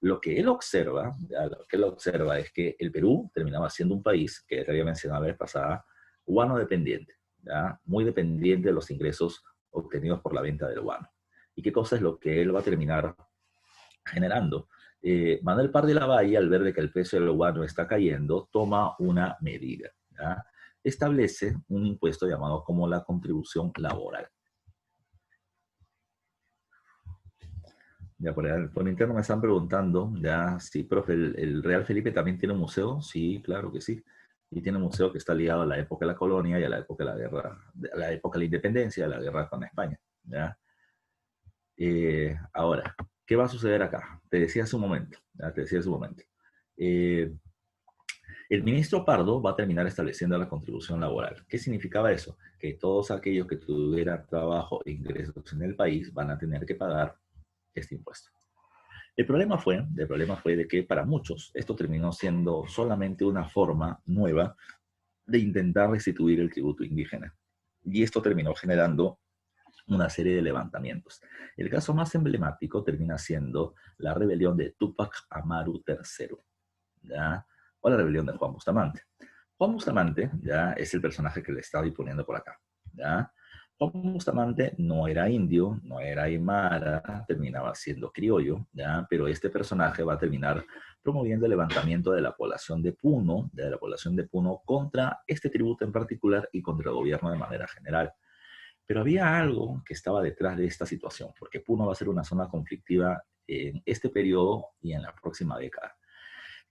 Lo que él observa, ¿ya? Lo que él observa es que el Perú terminaba siendo un país, que te había mencionado la vez pasada, guano dependiente, ¿ya? Muy dependiente de los ingresos obtenidos por la venta del guano. ¿Y qué cosa es lo que él va a terminar generando? Manuel Par de la Valle, al ver de que el precio del guano está cayendo, toma una medida, ¿ya? Establece un impuesto llamado como la contribución laboral. Ya por interno me están preguntando, ya, sí, profe, ¿el Real Felipe también tiene un museo? Sí, claro que sí. Y tiene un museo que está ligado a la época de la colonia y a la época de la guerra, a la época de la independencia, a la guerra con España. ¿Ya? Ahora, ¿qué va a suceder acá? Te decía hace un momento, ¿ya? Te decía hace un momento. Eh, El ministro Pardo va a terminar estableciendo la contribución laboral. ¿Qué significaba eso? Que todos aquellos que tuvieran trabajo e ingresos en el país van a tener que pagar este impuesto. El problema fue de que para muchos esto terminó siendo solamente una forma nueva de intentar restituir el tributo indígena. Y esto terminó generando una serie de levantamientos. El caso más emblemático termina siendo la rebelión de Túpac Amaru III, ¿ya? O la rebelión de Juan Bustamante. Juan Bustamante ya es el personaje que le estaba poniendo por acá. ¿Ya? Juan Bustamante no era indio, no era aymara, terminaba siendo criollo, ¿ya? Pero este personaje va a terminar promoviendo el levantamiento de la población de Puno contra este tributo en particular y contra el gobierno de manera general. Pero había algo que estaba detrás de esta situación, porque Puno va a ser una zona conflictiva en este periodo y en la próxima década.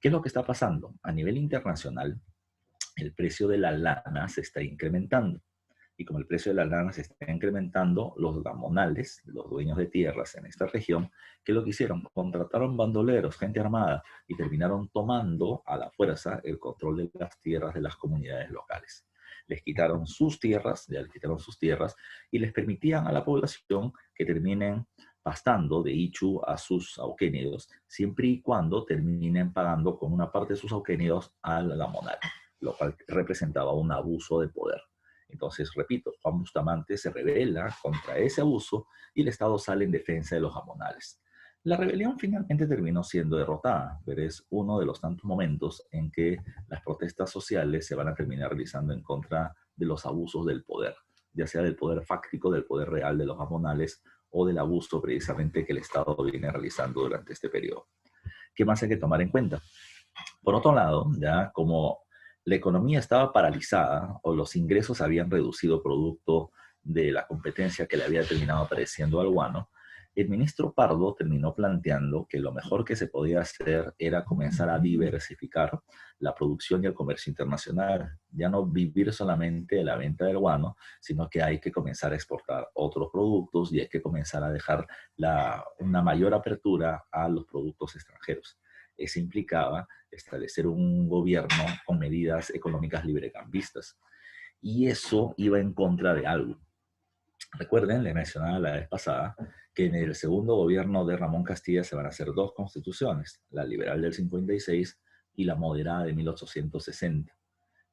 ¿Qué es lo que está pasando? A nivel internacional, el precio de la lana se está incrementando. Y como el precio de la lana se está incrementando, los gamonales, los dueños de tierras en esta región, ¿qué es lo que hicieron? Contrataron bandoleros, gente armada, y terminaron tomando a la fuerza el control de las tierras de las comunidades locales. Les quitaron sus tierras, ya les quitaron sus tierras, y les permitían a la población que terminen pastando de Ichu a sus auquénidos, siempre y cuando terminen pagando con una parte de sus auquénidos al gamonal, lo cual representaba un abuso de poder. Entonces, repito, Juan Bustamante se rebela contra ese abuso y el Estado sale en defensa de los gamonales. La rebelión finalmente terminó siendo derrotada, pero es uno de los tantos momentos en que las protestas sociales se van a terminar realizando en contra de los abusos del poder, ya sea del poder fáctico, del poder real de los gamonales o del abuso precisamente que el Estado viene realizando durante este periodo. ¿Qué más hay que tomar en cuenta? Por otro lado, ya como la economía estaba paralizada o los ingresos habían reducido producto de la competencia que le había terminado apareciendo al guano, el ministro Pardo terminó planteando que lo mejor que se podía hacer era comenzar a diversificar la producción y el comercio internacional. Ya no vivir solamente de la venta del guano, sino que hay que comenzar a exportar otros productos y hay que comenzar a dejar una mayor apertura a los productos extranjeros. Eso implicaba establecer un gobierno con medidas económicas librecambistas. Y eso iba en contra de algo. Recuerden, les mencionaba la vez pasada, que en el segundo gobierno de Ramón Castilla se van a hacer dos constituciones, la liberal del 56 y la moderada de 1860.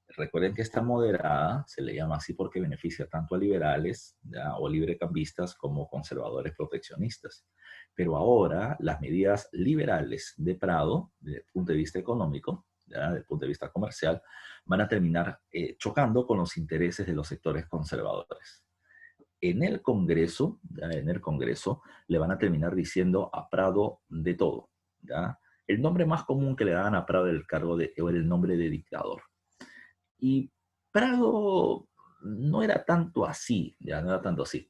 Recuerden que esta moderada se le llama así porque beneficia tanto a liberales, ¿ya?, o librecambistas como conservadores proteccionistas. Pero ahora las medidas liberales de Prado, desde el punto de vista económico, ¿ya?, desde el punto de vista comercial, van a terminar chocando con los intereses de los sectores conservadores. En el Congreso, le van a terminar diciendo a Prado de todo, ¿ya? El nombre más común que le dan a Prado del cargo era el nombre de dictador. Y Prado no era tanto así, ya no era tanto así.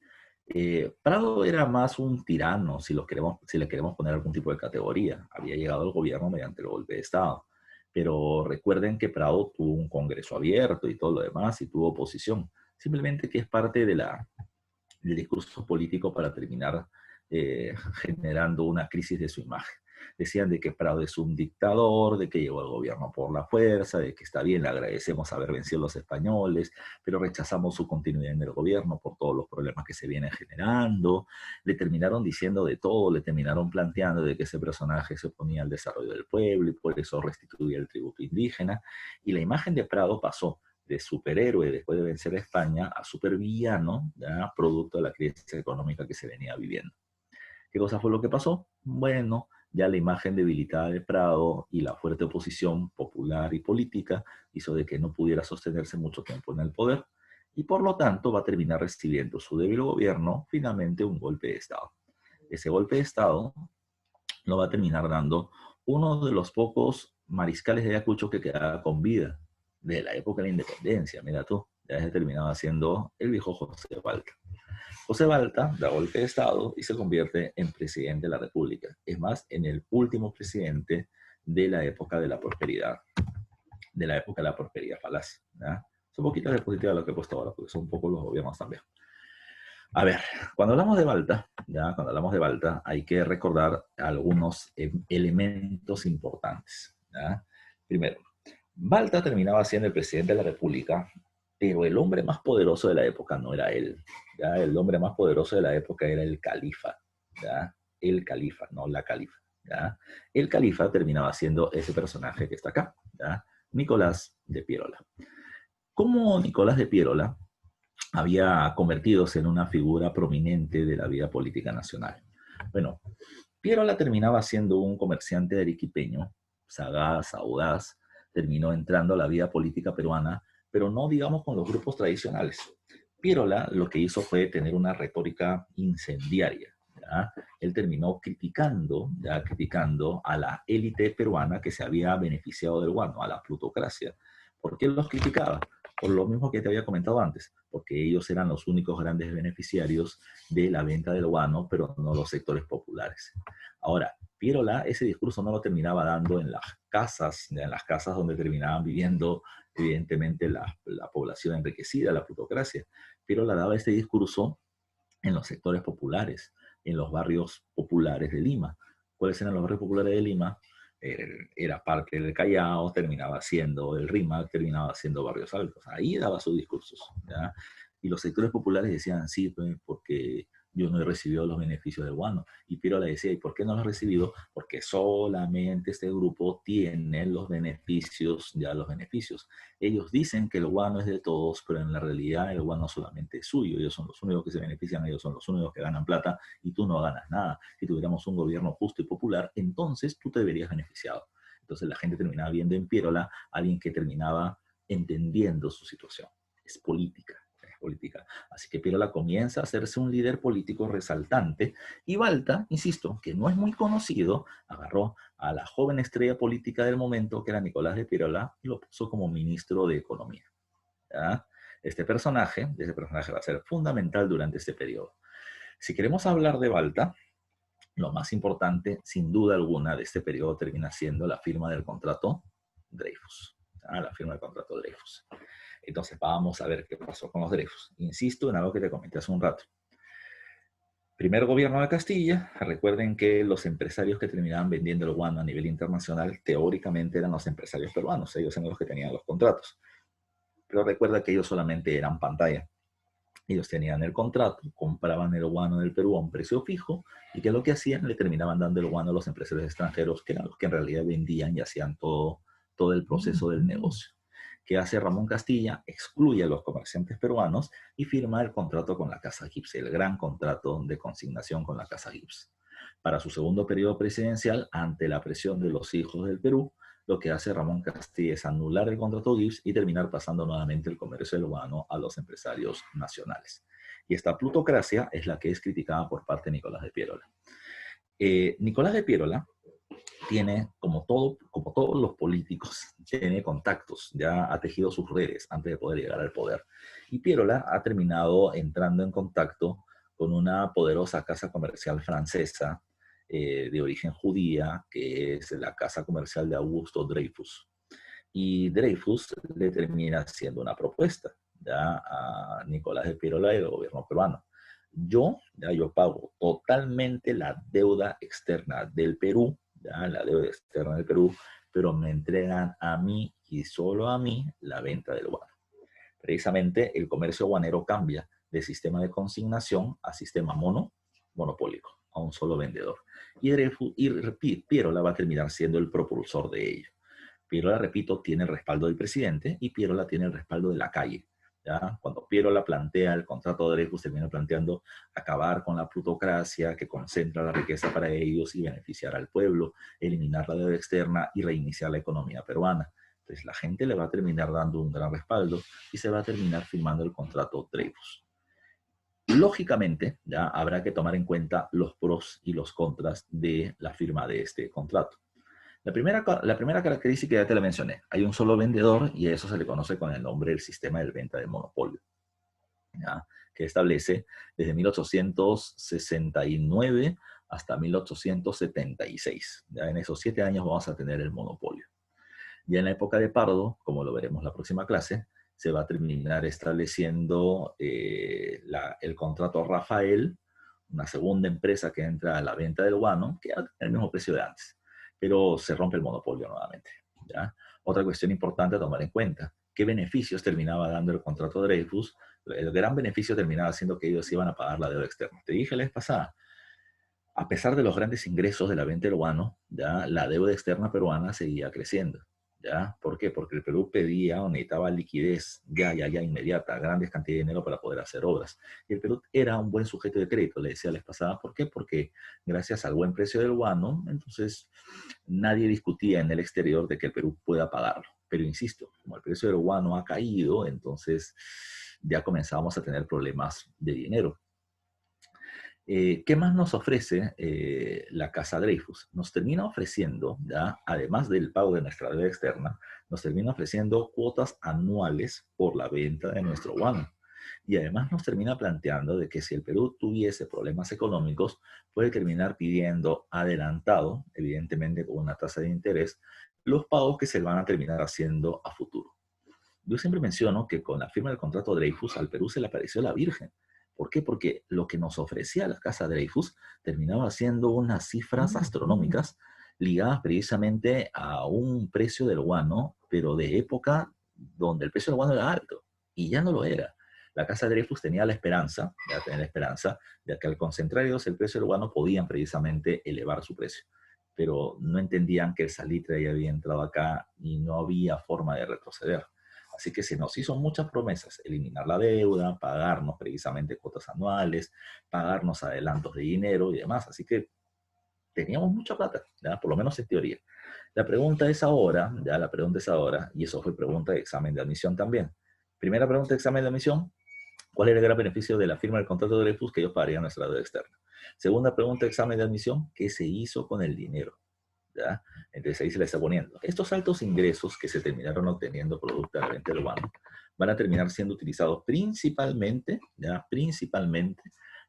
Prado era más un tirano, si le queremos poner algún tipo de categoría. Había llegado al gobierno mediante el golpe de Estado. Pero recuerden que Prado tuvo un congreso abierto y todo lo demás, y tuvo oposición. Simplemente que es parte del discurso político para terminar generando una crisis de su imagen. Decían de que Prado es un dictador, de que llegó al gobierno por la fuerza, de que está bien, le agradecemos haber vencido a los españoles, pero rechazamos su continuidad en el gobierno por todos los problemas que se vienen generando. Le terminaron diciendo de todo, le terminaron planteando de que ese personaje se oponía al desarrollo del pueblo y por eso restituía el tributo indígena. Y la imagen de Prado pasó de superhéroe después de vencer a España a supervillano, ¿ya?, producto de la crisis económica que se venía viviendo. ¿Qué cosa fue lo que pasó? Bueno, ya la imagen debilitada de Prado y la fuerte oposición popular y política hizo de que no pudiera sostenerse mucho tiempo en el poder y por lo tanto va a terminar recibiendo su débil gobierno finalmente un golpe de Estado. Ese golpe de Estado lo va a terminar dando uno de los pocos mariscales de Ayacucho que quedaba con vida de la época de la independencia. Mira tú, ya se terminaba siendo el viejo José Balta. José Balta da golpe de Estado y se convierte en presidente de la República. Es más, en el último presidente de la época de la prosperidad, falaz, ¿ya? Es un poquito de diapositiva lo que he puesto ahora, porque son un poco los gobiernos también. A ver, cuando hablamos de Balta, hay que recordar algunos elementos importantes, ¿ya? Primero, Balta terminaba siendo el presidente de la República, pero el hombre más poderoso de la época no era él, ¿ya? El hombre más poderoso de la época era el califa, ¿ya? El califa, no la califa, ¿ya? El califa terminaba siendo ese personaje que está acá, ¿ya? Nicolás de Piérola. ¿Cómo Nicolás de Piérola había convertidose en una figura prominente de la vida política nacional? Bueno, Piérola terminaba siendo un comerciante arequipeño, sagaz, audaz, terminó entrando a la vida política peruana, pero no digamos con los grupos tradicionales. Piérola lo que hizo fue tener una retórica incendiaria, ¿ya? Él terminó criticando a la élite peruana que se había beneficiado del guano, a la plutocracia. ¿Por qué los criticaba? Por lo mismo que te había comentado antes, porque ellos eran los únicos grandes beneficiarios de la venta del guano, pero no los sectores populares. Ahora, Pierola ese discurso no lo terminaba dando en las casas donde terminaban viviendo, evidentemente, la población enriquecida, la plutocracia. Pierola daba este discurso en los sectores populares, en los barrios populares de Lima. ¿Cuáles eran los barrios populares de Lima? Era parte del Callao, terminaba siendo el RIMAC, terminaba siendo Barrios Altos. Ahí daba sus discursos, ¿ya? Y los sectores populares decían, sí, pues, porque yo no he recibido los beneficios del guano. Y Piero le decía, ¿y por qué no los he recibido? Porque solamente este grupo tiene los beneficios, ya los beneficios. Ellos dicen que el guano es de todos, pero en la realidad el guano solamente es suyo. Ellos son los únicos que se benefician, ellos son los únicos que ganan plata y tú no ganas nada. Si tuviéramos un gobierno justo y popular, entonces tú te verías beneficiado. Entonces la gente terminaba viendo en Pierola a alguien que terminaba entendiendo su situación. Es política. Es política. Así que Pierola comienza a hacerse un líder político resaltante y Balta, insisto, que no es muy conocido, agarró a la joven estrella política del momento, que era Nicolás de Pierola, y lo puso como ministro de Economía. ¿Ya? Ese personaje va a ser fundamental durante este periodo. Si queremos hablar de Balta, lo más importante, sin duda alguna, de este periodo termina siendo la firma del contrato Dreyfus. La firma del contrato Dreyfus. Entonces vamos a ver qué pasó con los Dreyfus. Insisto en algo que te comenté hace un rato. Primer gobierno de Castilla, recuerden que los empresarios que terminaban vendiendo el guano a nivel internacional teóricamente eran los empresarios peruanos, ellos eran los que tenían los contratos. Pero recuerda que ellos solamente eran pantalla. Ellos tenían el contrato, compraban el guano del Perú a un precio fijo y que lo que hacían, le terminaban dando el guano a los empresarios extranjeros, que eran los que en realidad vendían y hacían todo el proceso del negocio. ¿Qué hace Ramón Castilla? Excluye a los comerciantes peruanos y firma el contrato con la Casa Gibbs, el gran contrato de consignación con la Casa Gibbs. Para su segundo periodo presidencial, ante la presión de los hijos del Perú, lo que hace Ramón Castilla es anular el contrato Gibbs y terminar pasando nuevamente el comercio del guano a los empresarios nacionales. Y esta plutocracia es la que es criticada por parte de Nicolás de Pierola. Nicolás de Pierola tiene, como todos los políticos, tiene contactos, ya ha tejido sus redes antes de poder llegar al poder. Y Pierola ha terminado entrando en contacto con una poderosa casa comercial francesa de origen judía, que es la casa comercial de Augusto Dreyfus. Y Dreyfus le termina haciendo una propuesta ya a Nicolás de Pierola y al gobierno peruano. Yo pago totalmente la deuda externa del Perú, ya, la deuda externa del Perú, pero me entregan a mí y solo a mí la venta del guano. Precisamente el comercio guanero cambia de sistema de consignación a sistema monopólico, a un solo vendedor. Y Pierola va a terminar siendo el propulsor de ello. Pierola, repito, tiene el respaldo del presidente y Pierola tiene el respaldo de la calle. ¿Ya? Cuando Pierola plantea el contrato de Dreyfus, termina planteando acabar con la plutocracia que concentra la riqueza para ellos y beneficiar al pueblo, eliminar la deuda externa y reiniciar la economía peruana. Entonces la gente le va a terminar dando un gran respaldo y se va a terminar firmando el contrato Dreyfus. Lógicamente, ya habrá que tomar en cuenta los pros y los contras de la firma de este contrato. La primera característica ya te la mencioné. Hay un solo vendedor y a eso se le conoce con el nombre del sistema de venta de monopolio, ¿ya? Que establece desde 1869 hasta 1876. Ya en esos 7 años vamos a tener el monopolio. Ya en la época de Pardo, como lo veremos en la próxima clase, se va a terminar estableciendo el contrato Rafael, una segunda empresa que entra a la venta del guano, que al mismo precio de antes, pero se rompe el monopolio nuevamente, ¿ya? Otra cuestión importante a tomar en cuenta, ¿qué beneficios terminaba dando el contrato Dreyfus? El gran beneficio terminaba siendo que ellos iban a pagar la deuda externa. Te dije la vez pasada, a pesar de los grandes ingresos de la venta del guano, ¿ya? La deuda externa peruana seguía creciendo. ¿Ya? ¿Por qué? Porque el Perú pedía o necesitaba liquidez ya, inmediata, grandes cantidades de dinero para poder hacer obras. Y el Perú era un buen sujeto de crédito, le decía la vez pasada. ¿Por qué? Porque gracias al buen precio del guano, entonces nadie discutía en el exterior de que el Perú pueda pagarlo. Pero insisto, como el precio del guano ha caído, entonces ya comenzamos a tener problemas de dinero. ¿Qué más nos ofrece la Casa Dreyfus? Nos termina ofreciendo, ¿ya? Además del pago de nuestra deuda externa, nos termina ofreciendo cuotas anuales por la venta de nuestro guano. Y además nos termina planteando de que si el Perú tuviese problemas económicos, puede terminar pidiendo adelantado, evidentemente con una tasa de interés, los pagos que se van a terminar haciendo a futuro. Yo siempre menciono que con la firma del contrato Dreyfus al Perú se le apareció la Virgen. ¿Por qué? Porque lo que nos ofrecía la Casa Dreyfus terminaba siendo unas cifras astronómicas ligadas precisamente a un precio del guano, pero de época donde el precio del guano era alto y ya no lo era. La Casa Dreyfus tenía la esperanza, ya tenía la esperanza de que al concentrar ellos el precio del guano podían precisamente elevar su precio, pero no entendían que el salitre ya había entrado acá y no había forma de retroceder. Así que se nos hizo muchas promesas: eliminar la deuda, pagarnos precisamente cuotas anuales, pagarnos adelantos de dinero y demás. Así que teníamos mucha plata, ¿ya? Por lo menos en teoría. La pregunta es ahora, ya la pregunta es ahora, y eso fue pregunta de examen de admisión también. Primera pregunta de examen de admisión: ¿cuál era el gran beneficio de la firma del contrato de Dreyfus? Que ellos pagarían nuestra deuda externa. Segunda pregunta de examen de admisión: ¿qué se hizo con el dinero? ¿Ya? Entonces ahí se le está poniendo. Estos altos ingresos que se terminaron obteniendo producto de la venta del guano van a terminar siendo utilizados principalmente, ¿ya? Principalmente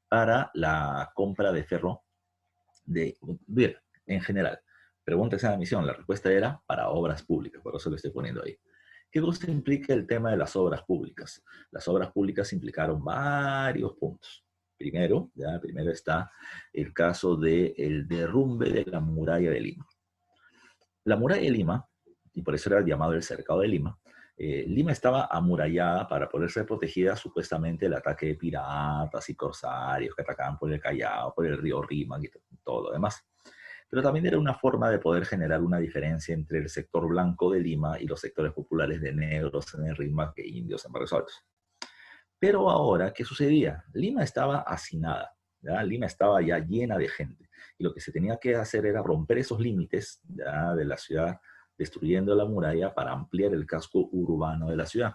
para la compra de ferro bien, en general. Pregunta esa misión, la respuesta era para obras públicas, por eso lo estoy poniendo ahí. ¿Qué cosa implica el tema de las obras públicas? Las obras públicas implicaron varios puntos. Primero está el caso del derrumbe de la muralla de Lima. La muralla de Lima, y por eso era llamado el Cercado de Lima, Lima estaba amurallada para poder ser protegida supuestamente del ataque de piratas y corsarios que atacaban por el Callao, por el río Rímac y todo lo demás. Pero también era una forma de poder generar una diferencia entre el sector blanco de Lima y los sectores populares de negros en el Rímac e indios en Barrios Altos. Pero ahora, ¿qué sucedía? Lima estaba hacinada, ¿ya? Lima estaba ya llena de gente. Y lo que se tenía que hacer era romper esos límites, ¿ya?, de la ciudad, destruyendo la muralla para ampliar el casco urbano de la ciudad.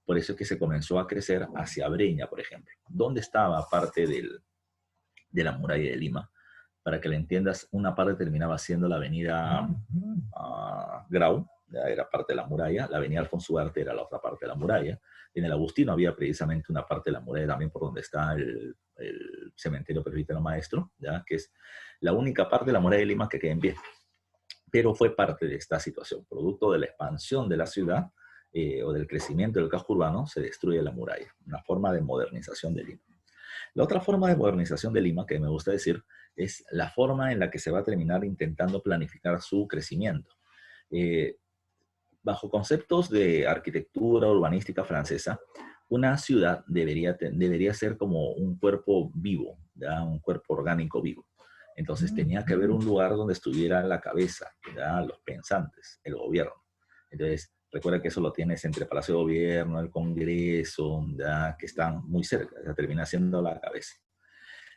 Por eso es que se comenzó a crecer hacia Breña, por ejemplo. ¿Dónde estaba parte de la muralla de Lima? Para que la entiendas, una parte terminaba siendo la avenida Grau, ya era parte de la muralla. La avenida Alfonso Ugarte era la otra parte de la muralla. En el Agustino había precisamente una parte de la muralla también por donde está el cementerio Presbítero Maestro, ¿ya?, que es la única parte de la muralla de Lima que queda en pie. Pero fue parte de esta situación, producto de la expansión de la ciudad o del crecimiento del casco urbano, se destruye la muralla, una forma de modernización de Lima. La otra forma de modernización de Lima, que me gusta decir, es la forma en la que se va a terminar intentando planificar su crecimiento. Eh, Bajo conceptos de arquitectura urbanística francesa, una ciudad debería ser como un cuerpo vivo, ¿ya?, un cuerpo orgánico vivo. Entonces tenía que haber un lugar donde estuviera la cabeza, ¿ya?, los pensantes, el gobierno. Entonces, recuerda que eso lo tienes entre Palacio de Gobierno, el Congreso, ¿ya?, que están muy cerca, ya termina siendo la cabeza.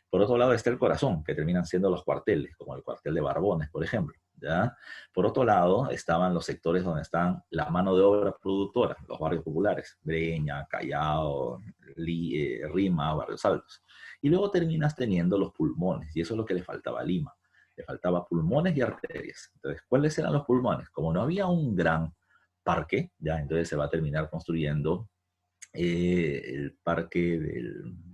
Por otro lado está el corazón, que terminan siendo los cuarteles, como el cuartel de Barbones, por ejemplo, ¿ya? Por otro lado estaban los sectores donde están la mano de obra productora, los barrios populares: Breña, Callao, Rima, Barrios Altos. Y luego terminas teniendo los pulmones, y eso es lo que le faltaba a Lima. Le faltaba pulmones y arterias. Entonces, ¿cuáles eran los pulmones? Como no había un gran parque, ya, entonces se va a terminar construyendo el parque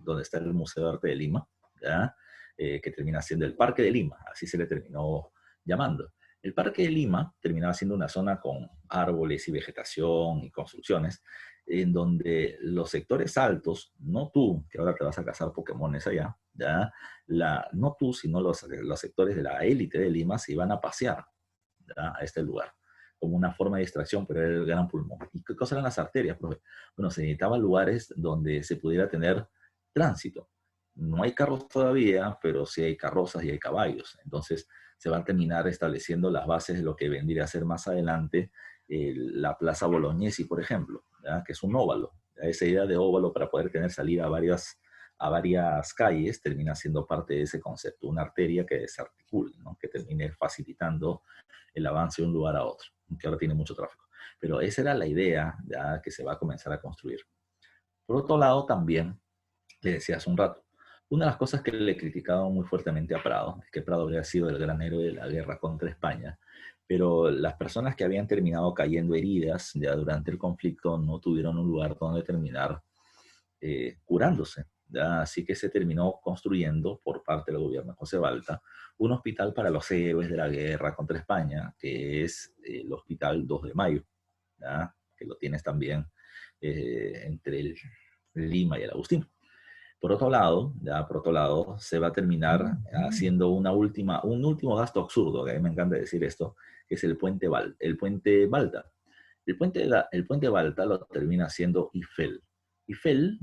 donde está el Museo de Arte de Lima, ¿ya? Que termina siendo el Parque de Lima, así se le terminó llamando. El Parque de Lima terminaba siendo una zona con árboles y vegetación y construcciones, en donde los sectores altos, no tú, que ahora te vas a cazar Pokémones allá, ¿ya?, no tú, sino los sectores de la élite de Lima se iban a pasear, ¿ya?, a este lugar, como una forma de distracción, pero era el gran pulmón. ¿Y qué cosas eran las arterias, profe? Bueno, se necesitaban lugares donde se pudiera tener tránsito. No hay carros todavía, pero sí hay carrozas y hay caballos. Entonces se van a terminar estableciendo las bases de lo que vendría a ser más adelante la Plaza Bolognesi, por ejemplo, ¿ya?, que es un óvalo. Esa idea de óvalo para poder tener salida a varias calles termina siendo parte de ese concepto, una arteria que desarticule, ¿no?, que termine facilitando el avance de un lugar a otro, que ahora tiene mucho tráfico. Pero esa era la idea ya que se va a comenzar a construir. Por otro lado, también, le decía hace un rato, Una de las cosas que le criticaban muy fuertemente a Prado es que Prado había sido el gran héroe de la guerra contra España, pero las personas que habían terminado cayendo heridas ya durante el conflicto no tuvieron un lugar donde terminar curándose. ¿Ya? Así que se terminó construyendo por parte del gobierno de José Balta un hospital para los héroes de la guerra contra España, que es el Hospital 2 de Mayo, ¿ya? Que lo tienes también entre el Lima y el Agustín. Por otro lado, ya por otro lado, se va a terminar haciendo un último gasto absurdo, que a mí me encanta decir esto, que es el puente Balta. El puente Balta lo termina haciendo Eiffel. Eiffel,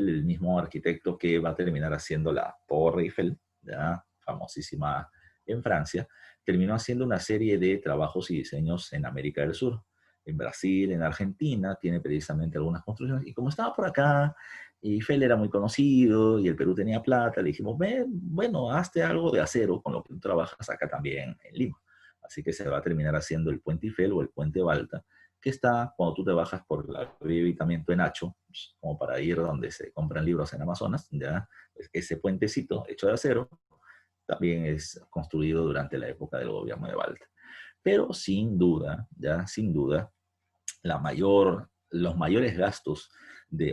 el mismo arquitecto que va a terminar haciendo la Torre Eiffel, ya famosísima en Francia, terminó haciendo una serie de trabajos y diseños en América del Sur. En Brasil, en Argentina, tiene precisamente algunas construcciones. Y como estaba por acá, y Eiffel era muy conocido y el Perú tenía plata, le dijimos, bueno, hazte algo de acero con lo que tú trabajas acá también en Lima. Así que se va a terminar haciendo el puente Eiffel o el puente Balta, que está cuando tú te bajas por la vía Evitamiento en Hacho, pues, como para ir donde se compran libros en Amazonas, ya ese puentecito hecho de acero también es construido durante la época del gobierno de Balta. Pero sin duda, ya sin duda, los mayores gastos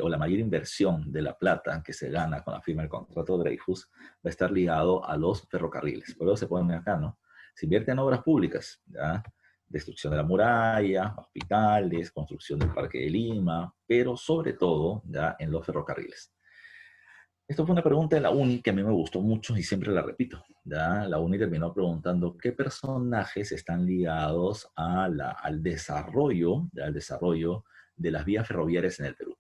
o la mayor inversión de la plata que se gana con la firma del contrato de Dreyfus va a estar ligado a los ferrocarriles. Por eso se pone acá, ¿no? Se invierte en obras públicas, ¿ya? Destrucción de la muralla, hospitales, construcción del Parque de Lima, pero sobre todo, ¿ya? En los ferrocarriles. Esto fue una pregunta de la UNI que a mí me gustó mucho y siempre la repito. ¿Ya? La UNI terminó preguntando qué personajes están ligados al desarrollo, ¿ya? Al desarrollo de las vías ferroviarias en el Perú.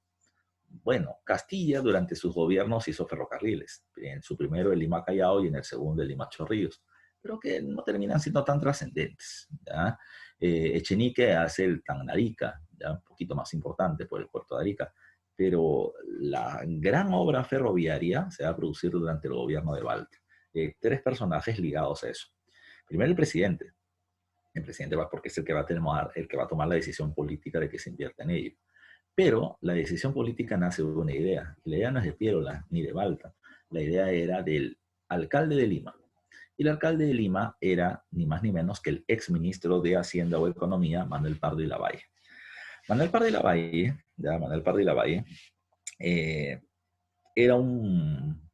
Bueno, Castilla durante sus gobiernos hizo ferrocarriles, en su primero el Lima Callao y en el segundo el Lima Chorrillos, pero que no terminan siendo tan trascendentes. ¿Ya? Echenique hace el Tangarica, ya un poquito más importante por el puerto de Arica, pero la gran obra ferroviaria se va a producir durante el gobierno de Balta. Tres personajes ligados a eso. Primero el presidente va porque es el que va a tomar la decisión política de que se invierta en ello. Pero la decisión política nace de una idea. Y la idea no es de Piérola ni de Balta. La idea era del alcalde de Lima. Y el alcalde de Lima era ni más ni menos que el ex ministro de Hacienda o Economía, Manuel Pardo y Lavalle. Manuel Pardo y Lavalle eh, era un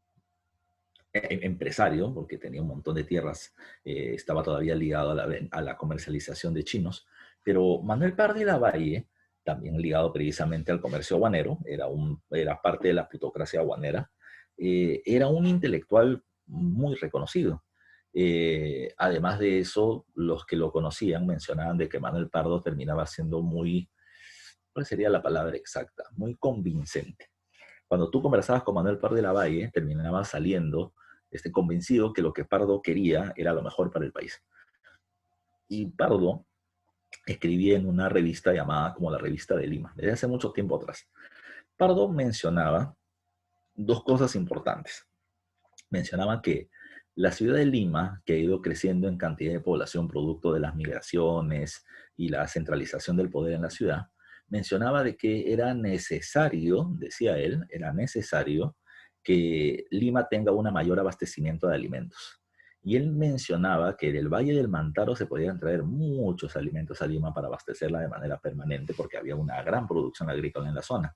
empresario, porque tenía un montón de tierras, estaba todavía ligado a la comercialización de chinos, pero Manuel Pardo y Lavalle, también ligado precisamente al comercio aguanero, era parte de la plutocracia aguanera, era un intelectual muy reconocido. Además de eso, los que lo conocían mencionaban de que Manuel Pardo terminaba siendo muy, ¿cuál sería la palabra exacta? Muy convincente. Cuando tú conversabas con Manuel Pardo de la Valle, terminaba saliendo convencido que lo que Pardo quería era lo mejor para el país. Y Pardo escribía en una revista llamada como la Revista de Lima, desde hace mucho tiempo atrás. Pardo mencionaba dos cosas importantes. Mencionaba que la ciudad de Lima, que ha ido creciendo en cantidad de población producto de las migraciones y la centralización del poder en la ciudad, mencionaba de que era necesario, decía él, era necesario que Lima tenga un mayor abastecimiento de alimentos. Y él mencionaba que del Valle del Mantaro se podían traer muchos alimentos a Lima para abastecerla de manera permanente porque había una gran producción agrícola en la zona.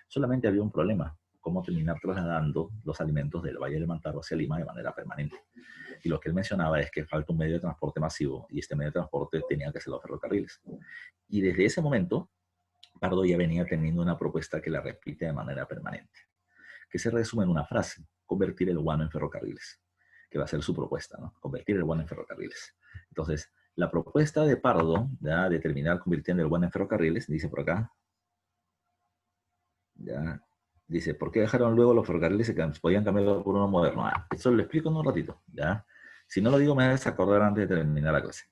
Solamente había un problema, cómo terminar trasladando los alimentos del Valle del Mantaro hacia Lima de manera permanente. Y lo que él mencionaba es que falta un medio de transporte masivo y este medio de transporte tenía que ser los ferrocarriles. Y desde ese momento, Pardo ya venía teniendo una propuesta que la repite de manera permanente, que se resume en una frase: convertir el guano en ferrocarriles, que va a ser su propuesta, ¿no? Convertir el guano en ferrocarriles. Entonces, la propuesta de Pardo, ¿ya? De terminar convirtiendo el guano en ferrocarriles, dice por acá, ¿ya? Dice, ¿por qué dejaron luego los ferrocarriles y podían cambiarlo por uno moderno? Eso lo explico en un ratito, ¿ya? Si no lo digo, me vas a acordar antes de terminar la clase.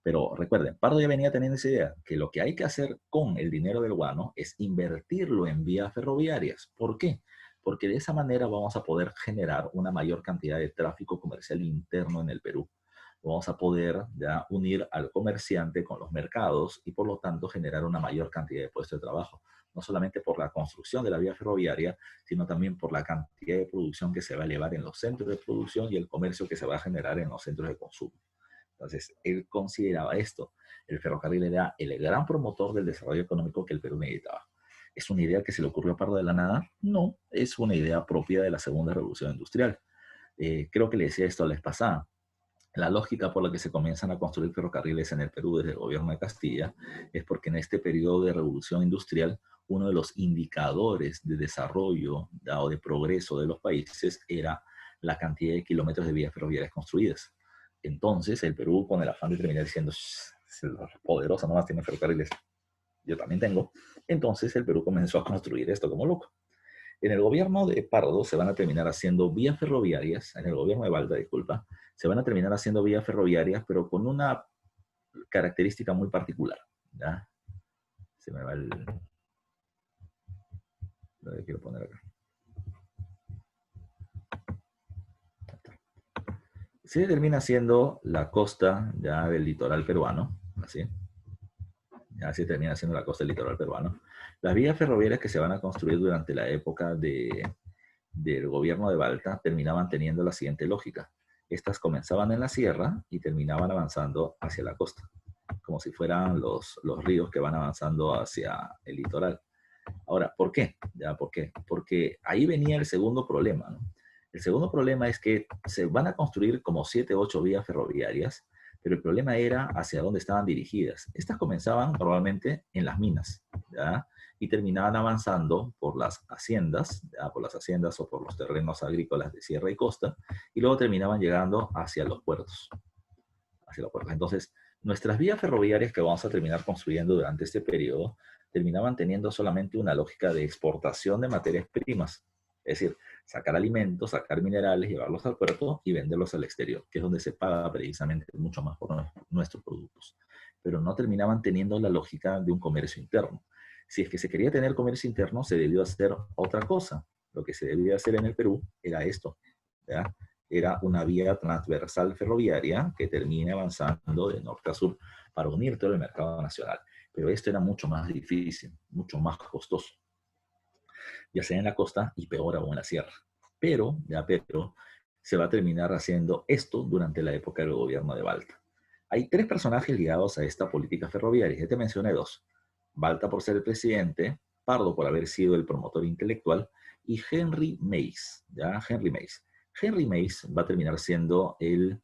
Pero recuerden, Pardo ya venía teniendo esa idea, que lo que hay que hacer con el dinero del guano es invertirlo en vías ferroviarias. ¿Por qué? Porque de esa manera vamos a poder generar una mayor cantidad de tráfico comercial interno en el Perú. Vamos a poder ya unir al comerciante con los mercados y por lo tanto generar una mayor cantidad de puestos de trabajo. no solamente por la construcción de la vía ferroviaria, sino también por la cantidad de producción que se va a elevar en los centros de producción y el comercio que se va a generar en los centros de consumo. Entonces, él consideraba esto. El ferrocarril era el gran promotor del desarrollo económico que el Perú necesitaba. ¿Es una idea que se le ocurrió a Pardo de la nada? No, es una idea propia de la segunda revolución industrial. Creo que le decía esto la vez pasada. La lógica por la que se comienzan a construir ferrocarriles en el Perú desde el gobierno de Castilla es porque en este periodo de revolución industrial uno de los indicadores de desarrollo o de progreso de los países era la cantidad de kilómetros de vías ferroviarias construidas. Entonces el Perú, con el afán de terminar diciendo, poderosa nomás tiene ferrocarriles, yo también tengo, entonces el Perú comenzó a construir esto como loco. En el gobierno de Pardo se van a terminar haciendo vías ferroviarias, en el gobierno de Balda, disculpa, se van a terminar haciendo vías ferroviarias, pero con una característica muy particular. ¿Ya? Se me va el... Lo que quiero poner acá. Se termina haciendo la costa ya del litoral peruano, así. Ya se termina haciendo la costa del litoral peruano. Las vías ferroviarias que se van a construir durante la época del gobierno de Balta terminaban teniendo la siguiente lógica. Estas comenzaban en la sierra y terminaban avanzando hacia la costa, como si fueran los ríos que van avanzando hacia el litoral. Ahora, ¿por qué? ¿Ya? ¿Por qué? Porque ahí venía el segundo problema, ¿no? El segundo problema es que se van a construir como 7, 8 vías ferroviarias, pero el problema era hacia dónde estaban dirigidas. Estas comenzaban normalmente en las minas, ¿ya? Y terminaban avanzando por las haciendas, ¿ya? Por las haciendas o por los terrenos agrícolas de sierra y costa, y luego terminaban llegando hacia los puertos. Hacia los puertos. Entonces, nuestras vías ferroviarias que vamos a terminar construyendo durante este periodo terminaban teniendo solamente una lógica de exportación de materias primas. Es decir, sacar alimentos, sacar minerales, llevarlos al puerto y venderlos al exterior, que es donde se paga precisamente mucho más por nuestros productos. Pero no terminaban teniendo la lógica de un comercio interno. Si es que se quería tener comercio interno, se debió hacer otra cosa. Lo que se debía hacer en el Perú era esto, ¿ya? Era una vía transversal ferroviaria que termine avanzando de norte a sur para unir todo el mercado nacional. Pero esto era mucho más difícil, mucho más costoso, ya sea en la costa y peor aún en la sierra. Pero se va a terminar haciendo esto durante la época del gobierno de Balta. Hay 3 personajes ligados a esta política ferroviaria. Ya te mencioné 2. Balta por ser el presidente, Pardo por haber sido el promotor intelectual y Henry Mays. ¿Ya? Henry Mays. Henry Mays va a terminar siendo el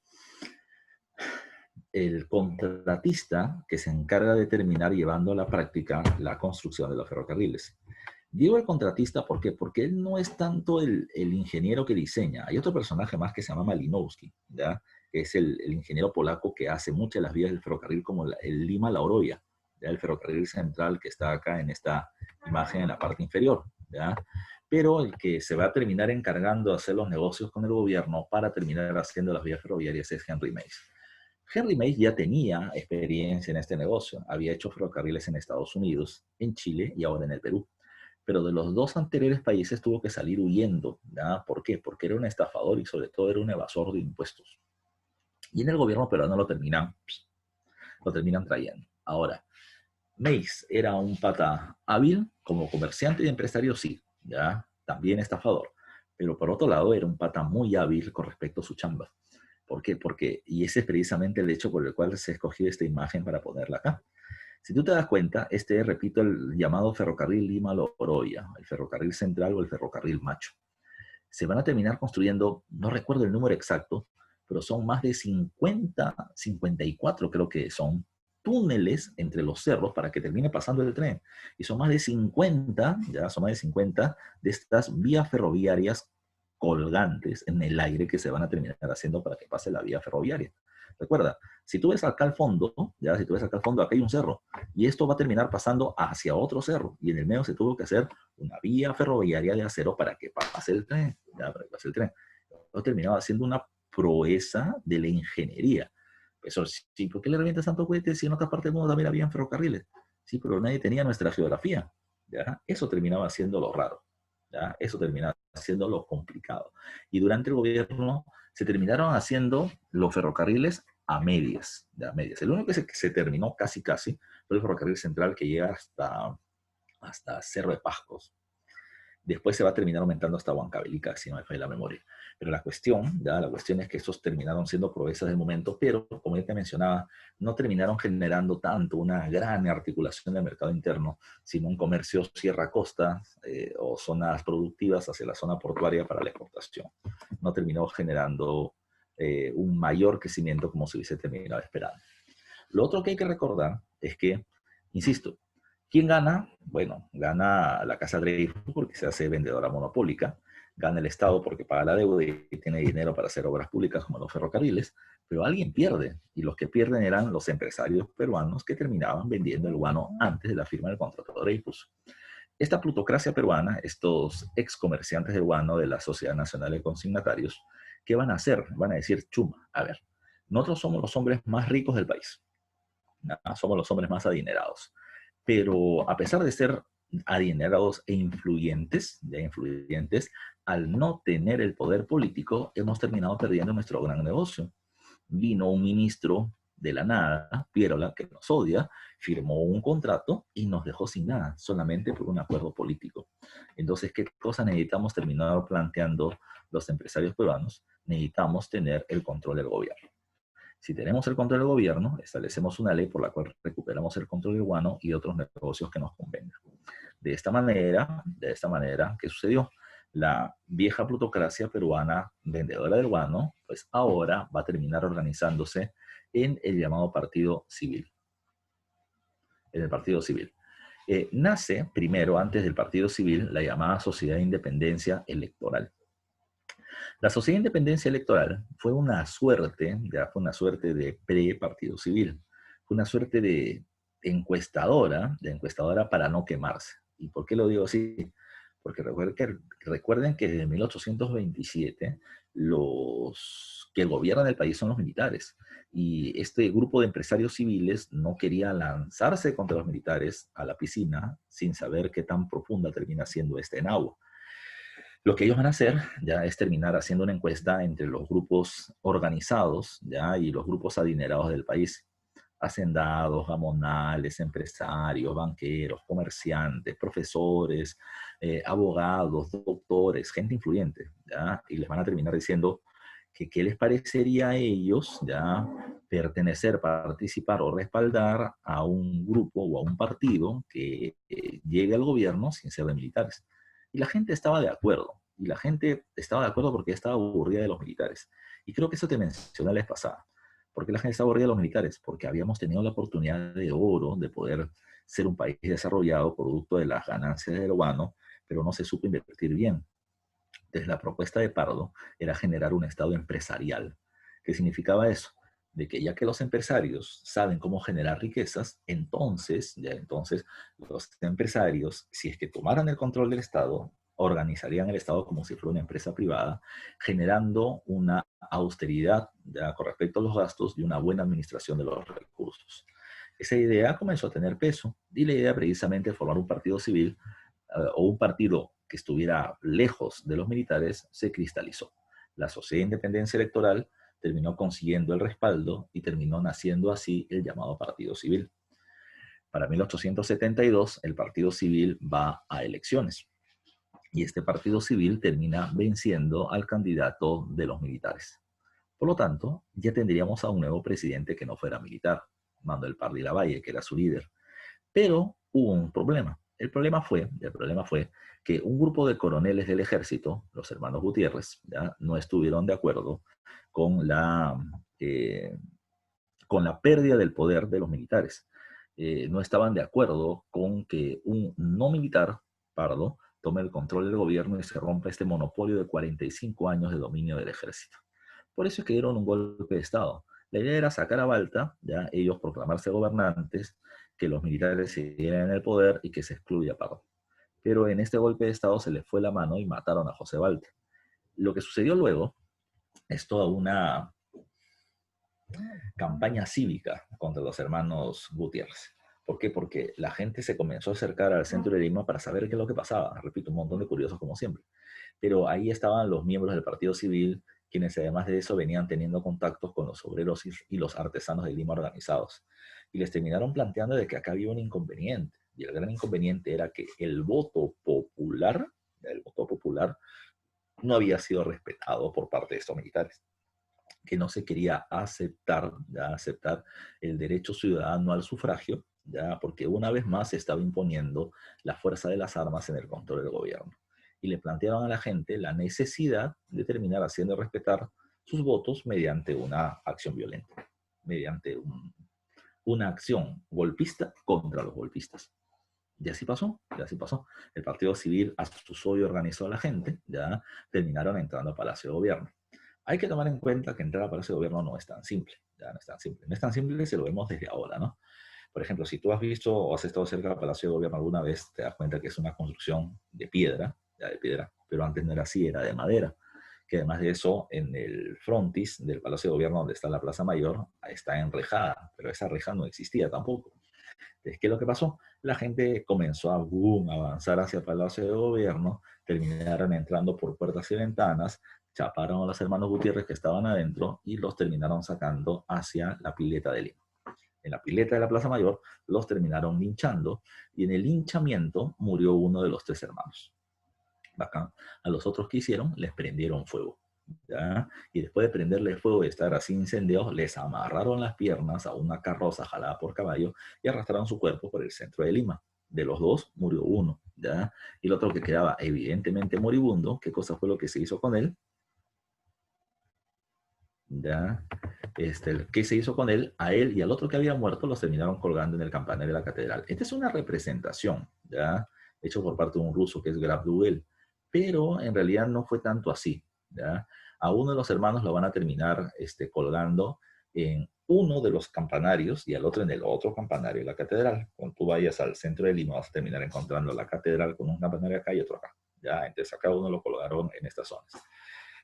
contratista que se encarga de terminar llevando a la práctica la construcción de los ferrocarriles. Digo el contratista ¿por qué? Porque él no es tanto el ingeniero que diseña. Hay otro personaje más que se llama Malinowski, ¿ya? Que es el ingeniero polaco que hace muchas de las vías del ferrocarril como el Lima-La Oroya, ¿ya? El ferrocarril central que está acá en esta imagen en la parte inferior, ¿ya? Pero el que se va a terminar encargando de hacer los negocios con el gobierno para terminar haciendo las vías ferroviarias es Henry Mays. Henry Mays ya tenía experiencia en este negocio. Había hecho ferrocarriles en Estados Unidos, en Chile y ahora en el Perú. Pero de los 2 anteriores países tuvo que salir huyendo. ¿Ya? ¿Por qué? Porque era un estafador y sobre todo era un evasor de impuestos. Y en el gobierno peruano lo terminan trayendo. Ahora, Mays era un pata hábil como comerciante y empresario, sí, ya, también estafador. Pero por otro lado era un pata muy hábil con respecto a su chamba. ¿Por qué? Y ese es precisamente el hecho por el cual se escogió esta imagen para ponerla acá. Si tú te das cuenta, repito, el llamado ferrocarril Lima-Loroya, el ferrocarril central o el ferrocarril Macho. Se van a terminar construyendo, no recuerdo el número exacto, pero son más de 50, 54 creo que son, túneles entre los cerros para que termine pasando el tren. Y son más de 50, ya son más de 50 de estas vías ferroviarias colgantes en el aire que se van a terminar haciendo para que pase la vía ferroviaria. Recuerda, si tú ves acá al fondo, ya, si tú ves acá al fondo, acá hay un cerro, y esto va a terminar pasando hacia otro cerro, y en el medio se tuvo que hacer una vía ferroviaria de acero para que pase el tren, ya, para que pase el tren. Esto terminaba siendo una proeza de la ingeniería. Eso sí, ¿por qué le revientas tanto cohetes si en otra parte del mundo también habían ferrocarriles? Sí, pero nadie tenía nuestra geografía, ¿ya? Eso terminaba siendo lo raro, ¿ya? Eso terminaba siendo lo complicado. Y durante el gobierno se terminaron haciendo los ferrocarriles a medias, de a medias. El único que se terminó casi fue el ferrocarril central que llega hasta Cerro de Pascos. Después se va a terminar aumentando hasta Huancavelica, si no me falla la memoria. Pero la cuestión es que estos terminaron siendo proezas del momento, pero como ya te mencionaba, no terminaron generando tanto una gran articulación del mercado interno, sino un comercio sierra-costa o zonas productivas hacia la zona portuaria para la exportación. No terminó generando un mayor crecimiento como se hubiese terminado esperando. Lo otro que hay que recordar es que, insisto, ¿quién gana? Bueno, gana la Casa Dreyfus porque se hace vendedora monopólica, gana el Estado porque paga la deuda y tiene dinero para hacer obras públicas como los ferrocarriles, pero alguien pierde, y los que pierden eran los empresarios peruanos que terminaban vendiendo el guano antes de la firma del contrato de Dreyfus. Esta plutocracia peruana, estos ex comerciantes del guano de la Sociedad Nacional de Consignatarios, ¿qué van a hacer? Van a decir, chuma, a ver, nosotros somos los hombres más ricos del país, ¿no? Somos los hombres más adinerados, pero a pesar de ser adinerados e influyentes, al no tener el poder político, hemos terminado perdiendo nuestro gran negocio. Vino un ministro de la nada, Pierola, que nos odia, firmó un contrato y nos dejó sin nada, solamente por un acuerdo político. Entonces, ¿qué cosa necesitamos terminar planteando los empresarios peruanos? Necesitamos tener el control del gobierno. Si tenemos el control del gobierno, establecemos una ley por la cual recuperamos el control del guano y otros negocios que nos convengan. De esta manera, ¿qué sucedió? La vieja plutocracia peruana vendedora del guano, pues ahora va a terminar organizándose en el llamado Partido Civil. En el Partido Civil. Nace primero, antes del Partido Civil, la llamada Sociedad de Independencia Electoral. La Sociedad de Independencia Electoral fue una suerte, ya fue una suerte de pre-partido civil, fue una suerte de encuestadora para no quemarse. ¿Y por qué lo digo así? Porque recuerden que desde 1827 los que gobiernan el país son los militares. Y este grupo de empresarios civiles no quería lanzarse contra los militares a la piscina sin saber qué tan profunda termina siendo este en agua. Lo que ellos van a hacer ya es terminar haciendo una encuesta entre los grupos organizados ya y los grupos adinerados del país. Hacendados, gamonales, empresarios, banqueros, comerciantes, profesores, abogados, doctores, gente influyente, ¿ya? Y les van a terminar diciendo que qué les parecería a ellos ya pertenecer, participar o respaldar a un grupo o a un partido que llegue al gobierno sin ser de militares. Y la gente estaba de acuerdo. Y la gente estaba de acuerdo porque estaba aburrida de los militares. Y creo que eso te mencioné la vez pasada. ¿Por qué la gente estaba aburrida de los militares? Porque habíamos tenido la oportunidad de oro de poder ser un país desarrollado producto de las ganancias del urbano, pero no se supo invertir bien. Entonces la propuesta de Pardo era generar un estado empresarial. ¿Qué significaba eso? De que ya que los empresarios saben cómo generar riquezas, entonces los empresarios, si es que tomaran el control del Estado, organizarían el Estado como si fuera una empresa privada, generando una austeridad ya, con respecto a los gastos y una buena administración de los recursos. Esa idea comenzó a tener peso y la idea precisamente de formar un partido civil o un partido que estuviera lejos de los militares se cristalizó. La Sociedad de Independencia Electoral terminó consiguiendo el respaldo y terminó naciendo así el llamado Partido Civil. Para 1872 el Partido Civil va a elecciones y este Partido Civil termina venciendo al candidato de los militares. Por lo tanto, ya tendríamos a un nuevo presidente que no fuera militar, Manuel Pardi Lavalle, que era su líder. Pero hubo un problema. El problema fue que un grupo de coroneles del ejército, los hermanos Gutiérrez, ¿ya? No estuvieron de acuerdo con eh, con la pérdida del poder de los militares. No estaban de acuerdo con que un no militar, Pardo, tome el control del gobierno y se rompa este monopolio de 45 años de dominio del ejército. Por eso es que dieron un golpe de Estado. La idea era sacar a Balta, ya ellos proclamarse gobernantes, que los militares siguieran en el poder y que se excluya a Pardo. Pero en este golpe de Estado se les fue la mano y mataron a José Balta. Lo que sucedió luego es toda una campaña cívica contra los hermanos Gutiérrez. ¿Por qué? Porque la gente se comenzó a acercar al centro de Lima para saber qué es lo que pasaba. Repito, un montón de curiosos como siempre. Pero ahí estaban los miembros del Partido Civil, quienes además de eso venían teniendo contactos con los obreros y los artesanos de Lima organizados. Y les terminaron planteando de que acá había un inconveniente. Y el gran inconveniente era que el voto popular no había sido respetado por parte de estos militares, que no se quería aceptar el derecho ciudadano al sufragio, ya, porque una vez más se estaba imponiendo la fuerza de las armas en el control del gobierno. Y le planteaban a la gente la necesidad de terminar haciendo respetar sus votos mediante una acción violenta, mediante una acción golpista contra los golpistas. Y así pasó, y así pasó. El Partido Civil asusó y organizó a la gente, ya terminaron entrando a Palacio de Gobierno. Hay que tomar en cuenta que entrar a Palacio de Gobierno no es tan simple, ya no es tan simple. No es tan simple si lo vemos desde ahora, ¿no? Por ejemplo, si tú has visto o has estado cerca del Palacio de Gobierno alguna vez, te das cuenta que es una construcción de piedra, ya de piedra, pero antes no era así, era de madera. Que además de eso, en el frontis del Palacio de Gobierno, donde está la Plaza Mayor, está enrejada, pero esa reja no existía tampoco. Entonces, ¿qué es lo que pasó? La gente comenzó a avanzar hacia el Palacio de Gobierno, terminaron entrando por puertas y ventanas, chaparon a los hermanos Gutiérrez que estaban adentro y los terminaron sacando hacia la pileta de Lima. En la pileta de la Plaza Mayor los terminaron linchando y en el linchamiento murió uno de los tres hermanos. Bacán. A los otros que hicieron les prendieron fuego. ¿Ya? Y después de prenderle fuego y estar así incendiados, les amarraron las piernas a una carroza jalada por caballo y arrastraron su cuerpo por el centro de Lima. De los dos murió uno, ¿ya? Y el otro que quedaba evidentemente moribundo, ¿qué cosa fue lo que se hizo con él? ¿Ya? ¿Qué se hizo con él? A él y al otro que había muerto los terminaron colgando en el campanario de la catedral. Esta es una representación, ¿ya? Hecho por parte de un ruso que es Graf Dugel, pero en realidad no fue tanto así, ¿ya? A uno de los hermanos lo van a terminar colgando en uno de los campanarios y al otro en el otro campanario de la catedral. Cuando tú vayas al centro de Lima vas a terminar encontrando la catedral con un campanario acá y otro acá, ¿ya? Entonces a cada uno lo colgaron en estas zonas.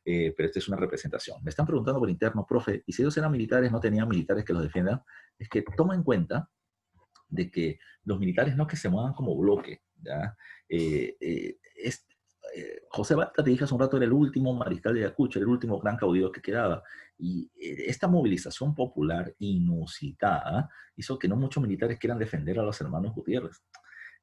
Pero esta es una representación. Me están preguntando por interno, profe, ¿y si ellos eran militares, no tenían militares que los defiendan? Es que toma en cuenta de que los militares no es que se muevan como bloque, ¿ya? Eh, eh, es, José Balta, te dije hace un rato, era el último mariscal de Ayacucho, era el último gran caudillo que quedaba. Y esta movilización popular inusitada hizo que no muchos militares quieran defender a los hermanos Gutiérrez,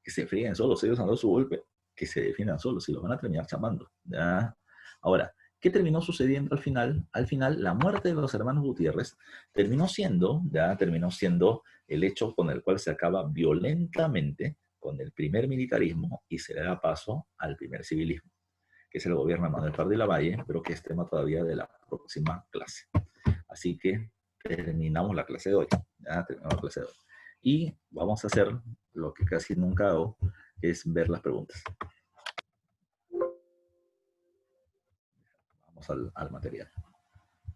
que se fríen solos, ellos han dado su golpe, que se defiendan solos y los van a terminar chamando, ¿ya? Ahora, ¿qué terminó sucediendo al final? Al final, la muerte de los hermanos Gutiérrez terminó siendo el hecho con el cual se acaba violentamente con el primer militarismo y se le da paso al primer civilismo, que es el gobierno de Manuel Pardo y Lavalle, pero que es tema todavía de la próxima clase. Así que terminamos la clase de hoy. ¿Ya? Terminamos la clase de hoy. Y vamos a hacer lo que casi nunca hago, que es ver las preguntas. Vamos al material.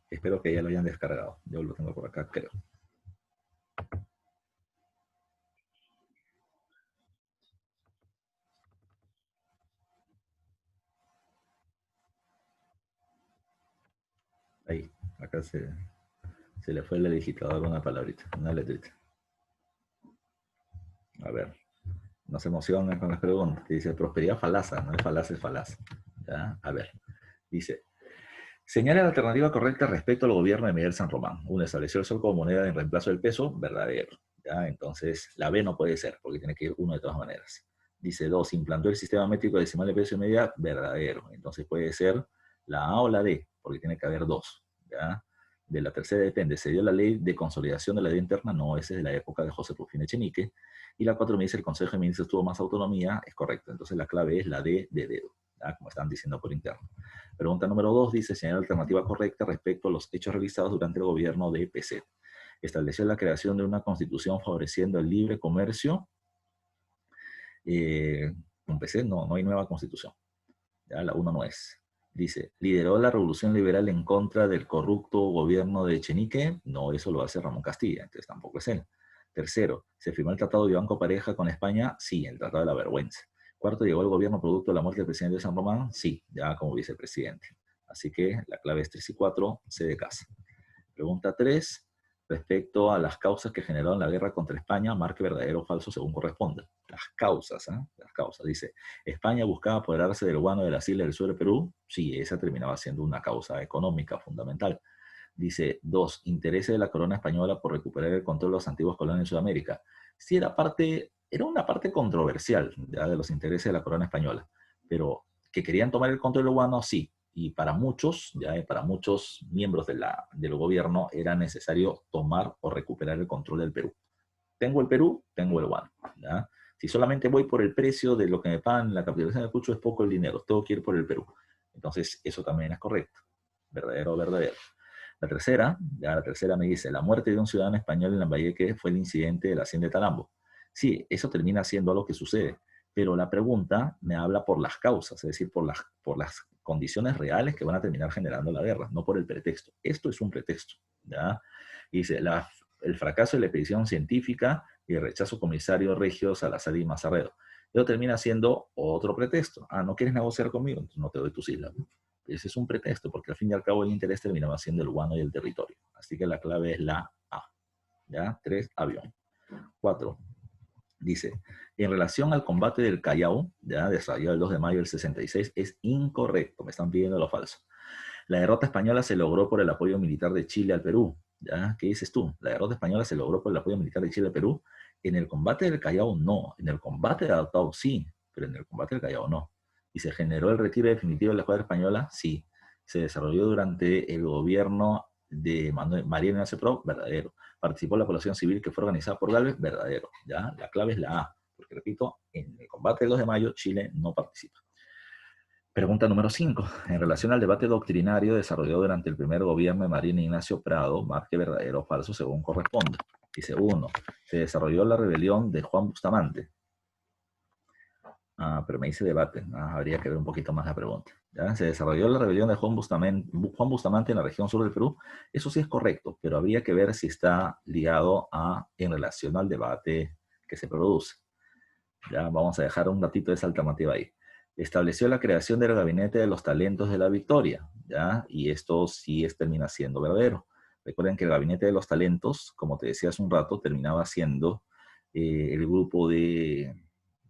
Espero que ya lo hayan descargado. Yo lo tengo por acá, creo. Ahí, acá se le fue el digitador una palabrita, una letrita. A ver, no se emocionan con las preguntas. Dice, prosperidad falaza, no es falaza, es falaz. ¿Ya? A ver, dice, señala la alternativa correcta respecto al gobierno de Miguel San Román. Uno, estableció el sol como moneda en reemplazo del peso, verdadero. ¿Ya? Entonces, la B no puede ser, porque tiene que ir uno de todas maneras. Dice, dos, implantó el sistema métrico decimal de precio de medida, verdadero. Entonces puede ser la A o la D, porque tiene que haber dos. ¿Ya? De la tercera depende, ¿se dio la ley de consolidación de la deuda interna? No, esa es de la época de José Rufino Echenique. Y la 4 me dice, el Consejo de Ministros tuvo más autonomía, es correcto. Entonces la clave es la D de dedo, ¿ya? Como están diciendo por interno. Pregunta número 2 dice, señala la alternativa correcta respecto a los hechos realizados durante el gobierno de PC. Estableció la creación de una constitución favoreciendo el libre comercio. Con PC no hay nueva constitución. Ya la 1 no es. Dice, ¿lideró la revolución liberal en contra del corrupto gobierno de Echenique? No, eso lo hace Ramón Castilla, entonces tampoco es él. Tercero, ¿se firmó el Tratado de Banco Pareja con España? Sí, el Tratado de la Vergüenza. Cuarto, ¿llegó el gobierno producto de la muerte del presidente de San Román? Sí, ya como vicepresidente. Así que la clave es 3 y 4, C de casa. Pregunta 3, respecto a las causas que generaron la guerra contra España, marque verdadero o falso según corresponda. Las causas, ¿eh? Las causas. Dice, ¿España buscaba apoderarse del guano de las islas del sur de Perú? Sí, esa terminaba siendo una causa económica fundamental. Dice, 2, interés de la corona española por recuperar el control de los antiguos colonias en Sudamérica. Sí, era parte era una parte controversial ya, de los intereses de la corona española, pero que querían tomar el control del guano, sí. Y para muchos, ya, para muchos miembros del gobierno era necesario tomar o recuperar el control del Perú. Tengo el Perú, tengo el guano. ¿Ya? Si solamente voy por el precio de lo que me pagan en la capitalización de Cucho, es poco el dinero, tengo que ir por el Perú. Entonces, eso también es correcto. Verdadero, verdadero. La tercera me dice, la muerte de un ciudadano español en Lambayeque fue el incidente de la hacienda de Talambo. Sí, eso termina siendo lo que sucede, pero la pregunta me habla por las causas, es decir, por las condiciones reales que van a terminar generando la guerra, no por el pretexto. Esto es un pretexto, ¿ya? Y dice, el fracaso de la expedición científica y el rechazo comisario Regio, Salazar y Mazarredo. Eso termina siendo otro pretexto. Ah, ¿no quieres negociar conmigo? Entonces no te doy tus islas. Ese es un pretexto, porque al fin y al cabo el interés terminaba siendo el guano y el territorio. Así que la clave es la A. ¿Ya? 3, avión. 4, dice, en relación al combate del Callao, ya desarrollado el 2 de mayo del 66, es incorrecto, me están pidiendo lo falso. La derrota española se logró por el apoyo militar de Chile al Perú. ¿Ya? ¿Qué dices tú? La derrota española se logró por el apoyo militar de Chile al Perú. En el combate del Callao no. En el combate de Adaptado sí, pero en el combate del Callao no. ¿Y se generó el retiro definitivo de la escuadra española? Sí. ¿Se desarrolló durante el gobierno de María Ignacio Prado? Verdadero. ¿Participó la población civil que fue organizada por Gálvez? Verdadero. ¿Ya? La clave es la A. Porque, repito, en el combate del 2 de mayo, Chile no participa. Pregunta número 5. En relación al debate doctrinario desarrollado durante el primer gobierno de María Ignacio Prado, marque verdadero o falso según corresponda. Dice 1. Se desarrolló la rebelión de Juan Bustamante. Ah, pero me dice debate. Ah, habría que ver un poquito más la pregunta. ¿Ya? Se desarrolló la rebelión de Juan Bustamante en la región sur del Perú. Eso sí es correcto, pero habría que ver si está ligado en relación al debate que se produce. Ya vamos a dejar un ratito de esa alternativa ahí. Estableció la creación del Gabinete de los Talentos de la Victoria, ¿ya? Y esto sí termina siendo verdadero. Recuerden que el Gabinete de los Talentos, como te decía hace un rato, terminaba siendo el grupo de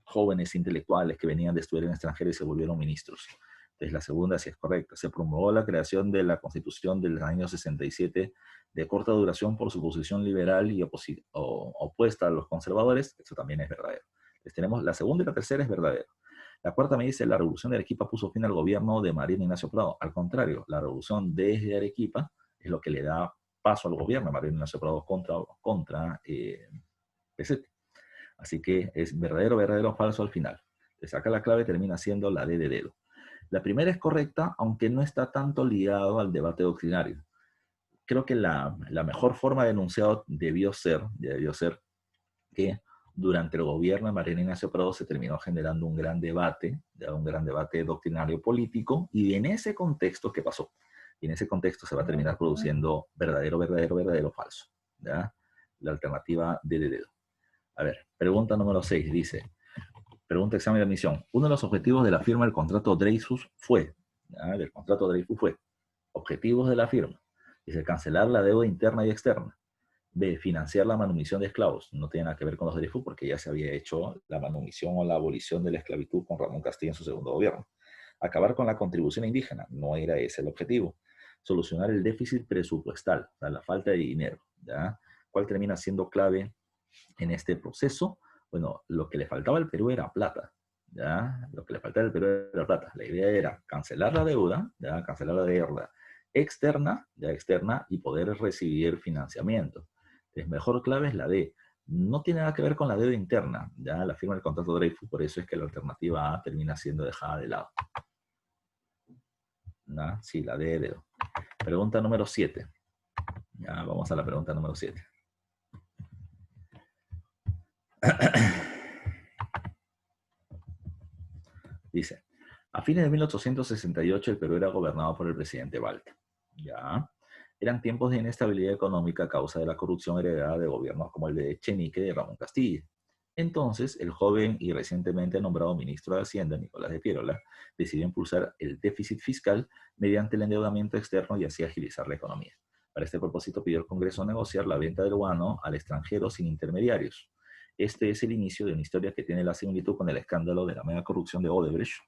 jóvenes intelectuales que venían de estudiar en extranjero y se volvieron ministros. Entonces, la segunda sí es correcta. Se promovió la creación de la Constitución del año 67 de corta duración por su posición liberal y opuesta a los conservadores. Eso también es verdadero. Entonces, tenemos la segunda y la tercera es verdadero. La cuarta me dice, la revolución de Arequipa puso fin al gobierno de Mariano Ignacio Prado. Al contrario, la revolución desde Arequipa es lo que le da paso al gobierno de Mariano Ignacio Prado contra Pesete. Así que es verdadero, verdadero, falso al final. Entonces acá la clave termina siendo la D de dedo. La primera es correcta, aunque no está tanto ligado al debate doctrinario. Creo que la mejor forma de enunciado debió ser que durante el gobierno de Mariano Ignacio Prado se terminó generando un gran debate doctrinario político, y en ese contexto, ¿qué pasó? Y en ese contexto se va a terminar produciendo verdadero, verdadero, verdadero, falso. ¿Ya? La alternativa de dedo. A ver, pregunta número 6 dice, pregunta examen de admisión. Uno de los objetivos de la firma del contrato Dreyfus fue, del contrato Dreyfus fue, objetivos de la firma, dice, cancelar la deuda interna y externa. B, financiar la manumisión de esclavos. No tiene nada que ver con los Dreyfus porque ya se había hecho la manumisión o la abolición de la esclavitud con Ramón Castilla en su segundo gobierno. Acabar con la contribución indígena. No era ese el objetivo. Solucionar el déficit presupuestal, o sea, la falta de dinero. ¿Ya? ¿Cuál termina siendo clave en este proceso? Bueno, lo que le faltaba al Perú era plata. ¿Ya? Lo que le faltaba al Perú era plata. La idea era cancelar la deuda, ¿ya? Cancelar la deuda externa, externa, y poder recibir financiamiento. Entonces, mejor clave es la D. No tiene nada que ver con la deuda interna, ya la firma del contrato de Dreyfus, por eso es que la alternativa A termina siendo dejada de lado. ¿No? Sí, la D de dedo. Pregunta número 7. Ya, vamos a la pregunta número 7. Dice, a fines de 1868 el Perú era gobernado por el presidente Balta. Ya. Eran tiempos de inestabilidad económica a causa de la corrupción heredada de gobiernos como el de Echenique de Ramón Castilla. Entonces, el joven y recientemente nombrado ministro de Hacienda, Nicolás de Piérola, decidió impulsar el déficit fiscal mediante el endeudamiento externo y así agilizar la economía. Para este propósito pidió al Congreso negociar la venta del guano al extranjero sin intermediarios. Este es el inicio de una historia que tiene la similitud con el escándalo de la mega corrupción de Odebrecht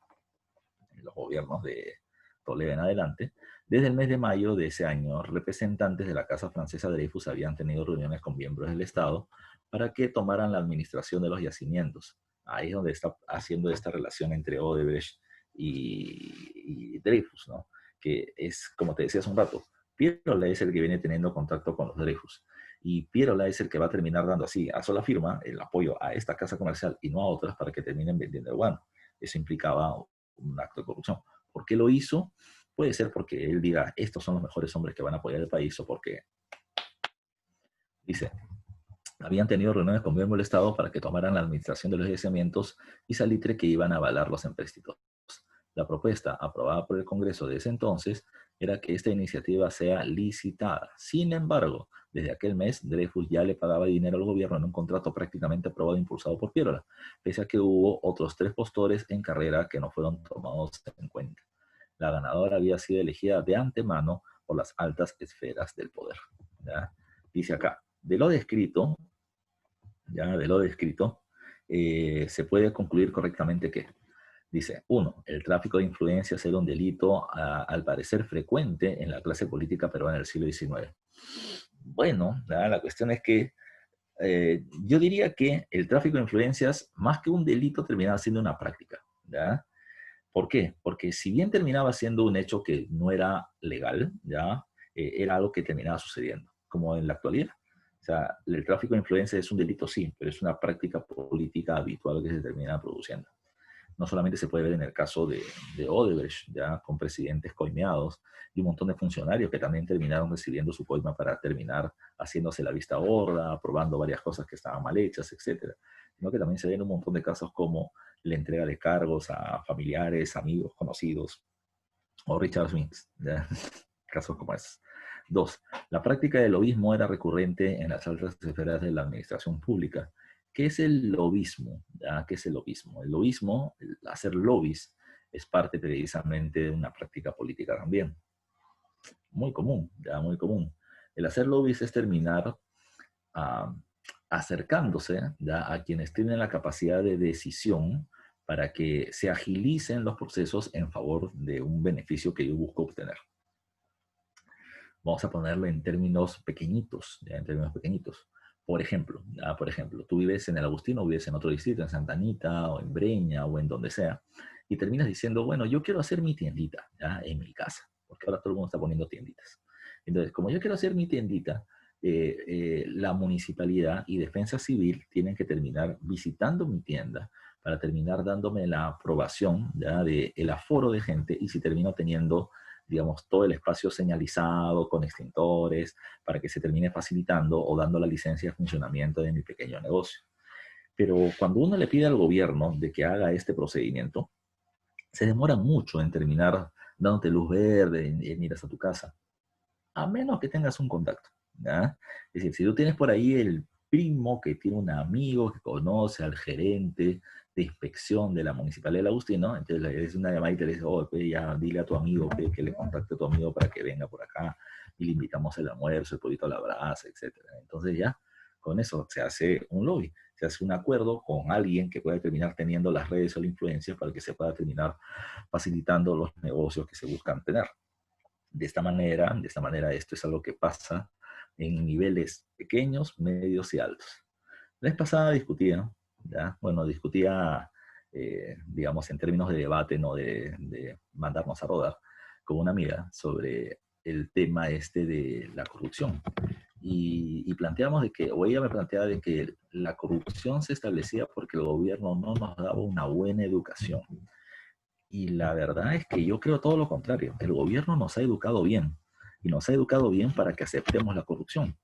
en los gobiernos de Toledo en adelante, desde el mes de mayo de ese año, representantes de la Casa Francesa Dreyfus habían tenido reuniones con miembros del Estado para que tomaran la administración de los yacimientos. Ahí es donde está haciendo esta relación entre Odebrecht y Dreyfus, ¿no? Que es, como te decía hace un rato, Pierola es el que viene teniendo contacto con los Dreyfus. Y Pierola es el que va a terminar dando así, a sola firma, el apoyo a esta casa comercial y no a otras para que terminen vendiendo el guano. Eso implicaba un acto de corrupción. ¿Por qué lo hizo? Puede ser porque él diga, estos son los mejores hombres que van a apoyar el país, o porque, dice, habían tenido reuniones con miembros del Estado para que tomaran la administración de los yacimientos y salitre que iban a avalar los empréstitos. La propuesta aprobada por el Congreso de ese entonces era que esta iniciativa sea licitada. Sin embargo, desde aquel mes, Dreyfus ya le pagaba dinero al gobierno en un contrato prácticamente aprobado e impulsado por Pierola, pese a que hubo otros 3 postores en carrera que no fueron tomados en cuenta. La ganadora había sido elegida de antemano por las altas esferas del poder. ¿Ya? Dice acá, de lo descrito, se puede concluir correctamente que, dice, 1. El tráfico de influencias era un delito al parecer frecuente en la clase política peruana del siglo XIX. Bueno, la cuestión es que yo diría que el tráfico de influencias, más que un delito, terminaba siendo una práctica. ¿Ya? ¿Por qué? Porque si bien terminaba siendo un hecho que no era legal, ¿ya? Era algo que terminaba sucediendo, como en la actualidad. O sea, el tráfico de influencia es un delito, sí, pero es una práctica política habitual que se termina produciendo. No solamente se puede ver en el caso de Odebrecht, ya con presidentes coimeados y un montón de funcionarios que también terminaron recibiendo su coima para terminar haciéndose la vista gorda, aprobando varias cosas que estaban mal hechas, etc. Sino que también se ven un montón de casos como la entrega de cargos a familiares, amigos, conocidos, o Richard Smith, ¿ya? Casos como esos. 2. La práctica del lobismo era recurrente en las altas esferas de la administración pública. ¿Qué es el lobismo? ¿Ya? ¿Qué es el lobismo? El lobismo, el hacer lobbies, es parte precisamente de una práctica política también. Muy común, ya muy común. El hacer lobbies es terminar uh, acercándose, ¿ya?, a quienes tienen la capacidad de decisión para que se agilicen los procesos en favor de un beneficio que yo busco obtener. Vamos a ponerlo en términos pequeñitos, ¿ya? En términos pequeñitos. Por ejemplo, tú vives en el Agustino, o vives en otro distrito, en Santa Anita, o en Breña, o en donde sea, y terminas diciendo, bueno, yo quiero hacer mi tiendita, ¿ya?, en mi casa, porque ahora todo el mundo está poniendo tienditas. Entonces, como yo quiero hacer mi tiendita, la municipalidad y defensa civil tienen que terminar visitando mi tienda para terminar dándome la aprobación, ¿ya?, del aforo de gente, y si termino teniendo, digamos, todo el espacio señalizado con extintores para que se termine facilitando o dando la licencia de funcionamiento de mi pequeño negocio. Pero cuando uno le pide al gobierno de que haga este procedimiento, se demora mucho en terminar dándote luz verde en ir hasta tu casa, a menos que tengas un contacto, ¿ya? Es decir, si tú tienes por ahí el primo que tiene un amigo que conoce al gerente de inspección de la Municipalidad del Agustino, entonces le des una llamadita y le dices, oh, pues ya dile a tu amigo que le contacte a tu amigo para que venga por acá y le invitamos el almuerzo, el pollito a la brasa, etc. Entonces ya, con eso se hace un lobby, se hace un acuerdo con alguien que pueda terminar teniendo las redes o la influencia para que se pueda terminar facilitando los negocios que se buscan tener. De esta manera, esto es algo que pasa en niveles pequeños, medios y altos. La vez pasada discutía, ¿ya? Bueno, discutía, digamos, en términos de debate, no de mandarnos a rodar, con una amiga sobre el tema este de la corrupción. Y planteamos de que, o ella me planteaba de que la corrupción se establecía porque el gobierno no nos daba una buena educación. Y la verdad es que yo creo todo lo contrario. El gobierno nos ha educado bien. Y nos ha educado bien para que aceptemos la corrupción.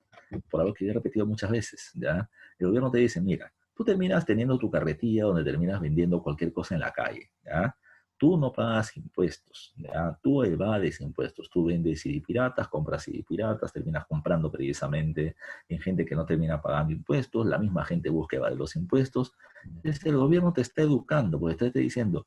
Por algo que yo he repetido muchas veces, ¿ya? El gobierno te dice, mira, tú terminas teniendo tu carretilla donde terminas vendiendo cualquier cosa en la calle, ¿ya? Tú no pagas impuestos, ¿ya? Tú evades impuestos. Tú vendes CD piratas, compras CD piratas, terminas comprando precisamente en gente que no termina pagando impuestos. La misma gente busca evadir los impuestos. Entonces el gobierno te está educando, porque te está diciendo,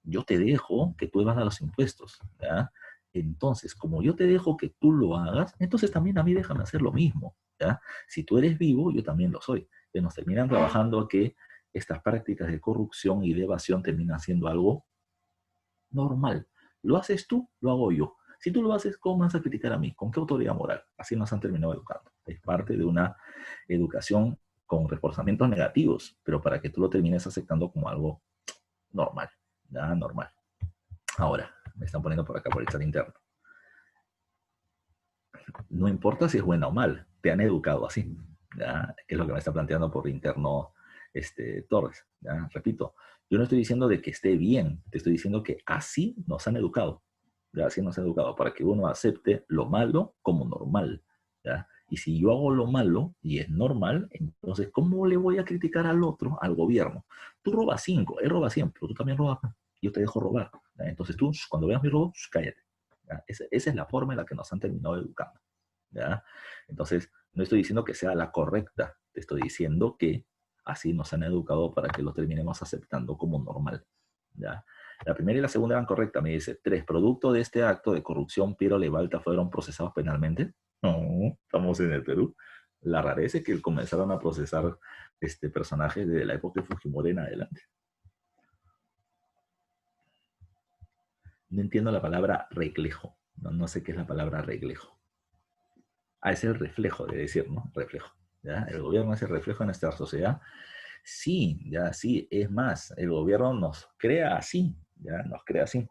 yo te dejo que tú evas los impuestos, ¿ya? Entonces, como yo te dejo que tú lo hagas, entonces también a mí déjame hacer lo mismo, ¿ya? Si tú eres vivo, yo también lo soy. Entonces nos terminan trabajando a que estas prácticas de corrupción y de evasión terminan siendo algo normal. ¿Lo haces tú? ¿Lo hago yo? Si tú lo haces, ¿cómo me vas a criticar a mí? ¿Con qué autoridad moral? Así nos han terminado educando. Es parte de una educación con reforzamientos negativos, pero para que tú lo termines aceptando como algo normal, nada normal. Ahora, me están poniendo por acá por el chat interno. No importa si es buena o mal, te han educado así, ¿ya? Es lo que me está planteando por interno Torres, ¿ya? Repito, yo no estoy diciendo de que esté bien, te estoy diciendo que así nos han educado, ¿ya? Así nos han educado, para que uno acepte lo malo como normal, ¿ya? Y si yo hago lo malo y es normal, entonces, ¿cómo le voy a criticar al otro, al gobierno? Tú robas 5, él roba 100, pero tú también robas, yo te dejo robar, ¿ya? Entonces tú, cuando veas mi robo, cállate, ¿ya? Esa es la forma en la que nos han terminado educando, ¿ya? Entonces, no estoy diciendo que sea la correcta, te estoy diciendo que así nos han educado para que lo terminemos aceptando como normal, ¿ya? La primera y la segunda eran correctas, me dice. 3, producto de este acto de corrupción, Piero Levalta fueron procesados penalmente. No, estamos en el Perú. La rareza es que comenzaron a procesar personajes desde la época de Fujimori en adelante. No entiendo la palabra reglejo. No sé qué es la palabra reglejo. Ah, es el reflejo, de decir, ¿no? Reflejo. ¿Ya? El gobierno es el reflejo de nuestra sociedad. Sí, ya sí, es más, el gobierno nos crea así, ya nos crea así,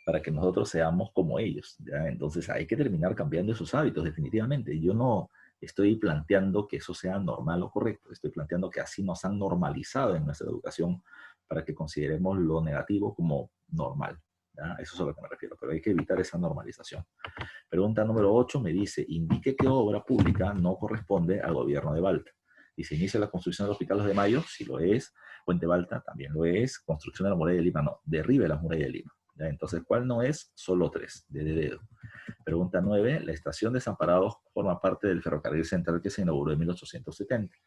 para que nosotros seamos como ellos, ya. Entonces hay que terminar cambiando esos hábitos, definitivamente. Yo no estoy planteando que eso sea normal o correcto, estoy planteando que así nos han normalizado en nuestra educación para que consideremos lo negativo como normal, ¿ya? Eso es a lo que me refiero, pero hay que evitar esa normalización. Pregunta número 8 me dice, indique qué obra pública no corresponde al gobierno de Balta. Dice, inicia la construcción del Hospital Los de Mayo, si lo es. Puente Balta también lo es. Construcción de la muralla de Lima, no. Derribe la muralla de Lima. ¿Ya? Entonces, ¿cuál no es? Solo 3, de dedo. Pregunta 9, la estación Desamparados forma parte del ferrocarril central que se inauguró en 1870.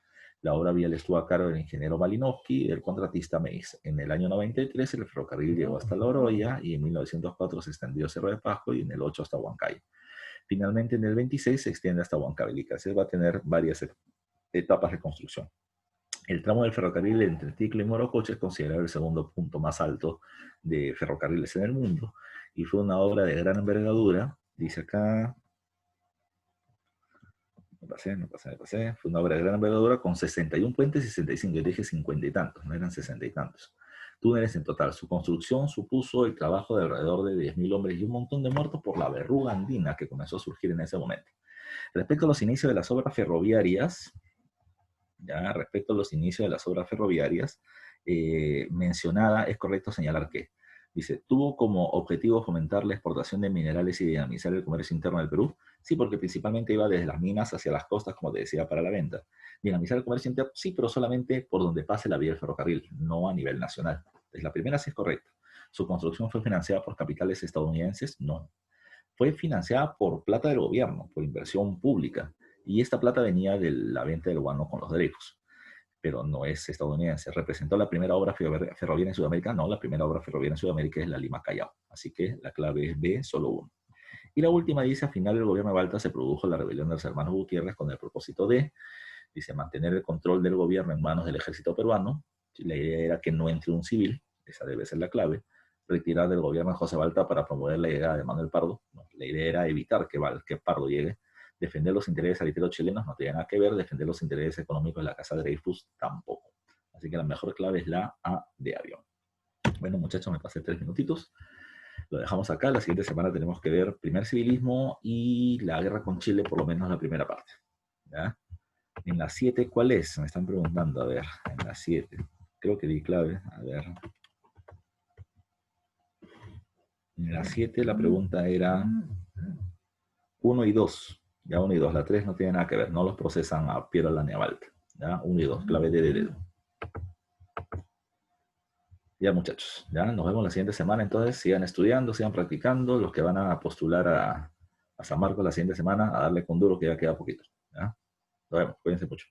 La obra vial estuvo a cargo del ingeniero Malinowski y del contratista Meis. En el año 93 el ferrocarril llegó hasta La Oroya y en 1904 se extendió a Cerro de Pasco y en el 8 hasta Huancayo. Finalmente en el 26 se extiende hasta Huancavelica. Se va a tener varias etapas de construcción. El tramo del ferrocarril entre Ticlo y Morococha es considerado el segundo punto más alto de ferrocarriles en el mundo y fue una obra de gran envergadura. Dice acá, me pasé. Fue una obra de gran envergadura con 61 puentes y 65. Yo dije 50 y tantos, no eran 60 y tantos. Túneles en total. Su construcción supuso el trabajo de alrededor de 10.000 hombres y un montón de muertos por la verruga andina que comenzó a surgir en ese momento. Respecto a los inicios de las obras ferroviarias, mencionada, es correcto señalar que, dice, tuvo como objetivo fomentar la exportación de minerales y dinamizar el comercio interno del Perú. Sí, porque principalmente iba desde las minas hacia las costas, como te decía, para la venta. Dinamizar el comercio interno, sí, pero solamente por donde pase la vía del ferrocarril, no a nivel nacional. Entonces, la primera sí es correcta. ¿Su construcción fue financiada por capitales estadounidenses? No. Fue financiada por plata del gobierno, por inversión pública. Y esta plata venía de la venta del guano con los derechos, pero no es estadounidense. ¿Representó la primera obra ferroviaria en Sudamérica? No, la primera obra ferroviaria en Sudamérica es la Lima-Callao. Así que la clave es B, solo uno. Y la última dice, al final del gobierno de Balta se produjo la rebelión de los hermanos Gutiérrez con el propósito de, dice, mantener el control del gobierno en manos del ejército peruano. La idea era que no entre un civil, esa debe ser la clave. Retirar del gobierno de José Balta para promover la llegada de Manuel Pardo. No, la idea era evitar que Pardo llegue. Defender los intereses aliteros chilenos no tiene nada que ver. Defender los intereses económicos de la Casa Dreyfus tampoco. Así que la mejor clave es la A de avión. Bueno, muchachos, me pasé 3 minutitos. Lo dejamos acá. La siguiente semana tenemos que ver primer civilismo y la guerra con Chile, por lo menos la primera parte. ¿Ya? En la 7, ¿cuál es? Me están preguntando. A ver, en la 7. Creo que di clave. A ver. En la 7 la pregunta era 1 y 2. Ya 1 y 2. La 3 no tiene nada que ver. No los procesan a Piero Laneabalta. Ya 1 y 2. Clave de dedo. Ya muchachos. Ya nos vemos la siguiente semana. Entonces sigan estudiando, sigan practicando. Los que van a postular a San Marcos la siguiente semana, a darle con duro que ya queda poquito. ¿Ya? Nos vemos. Cuídense mucho.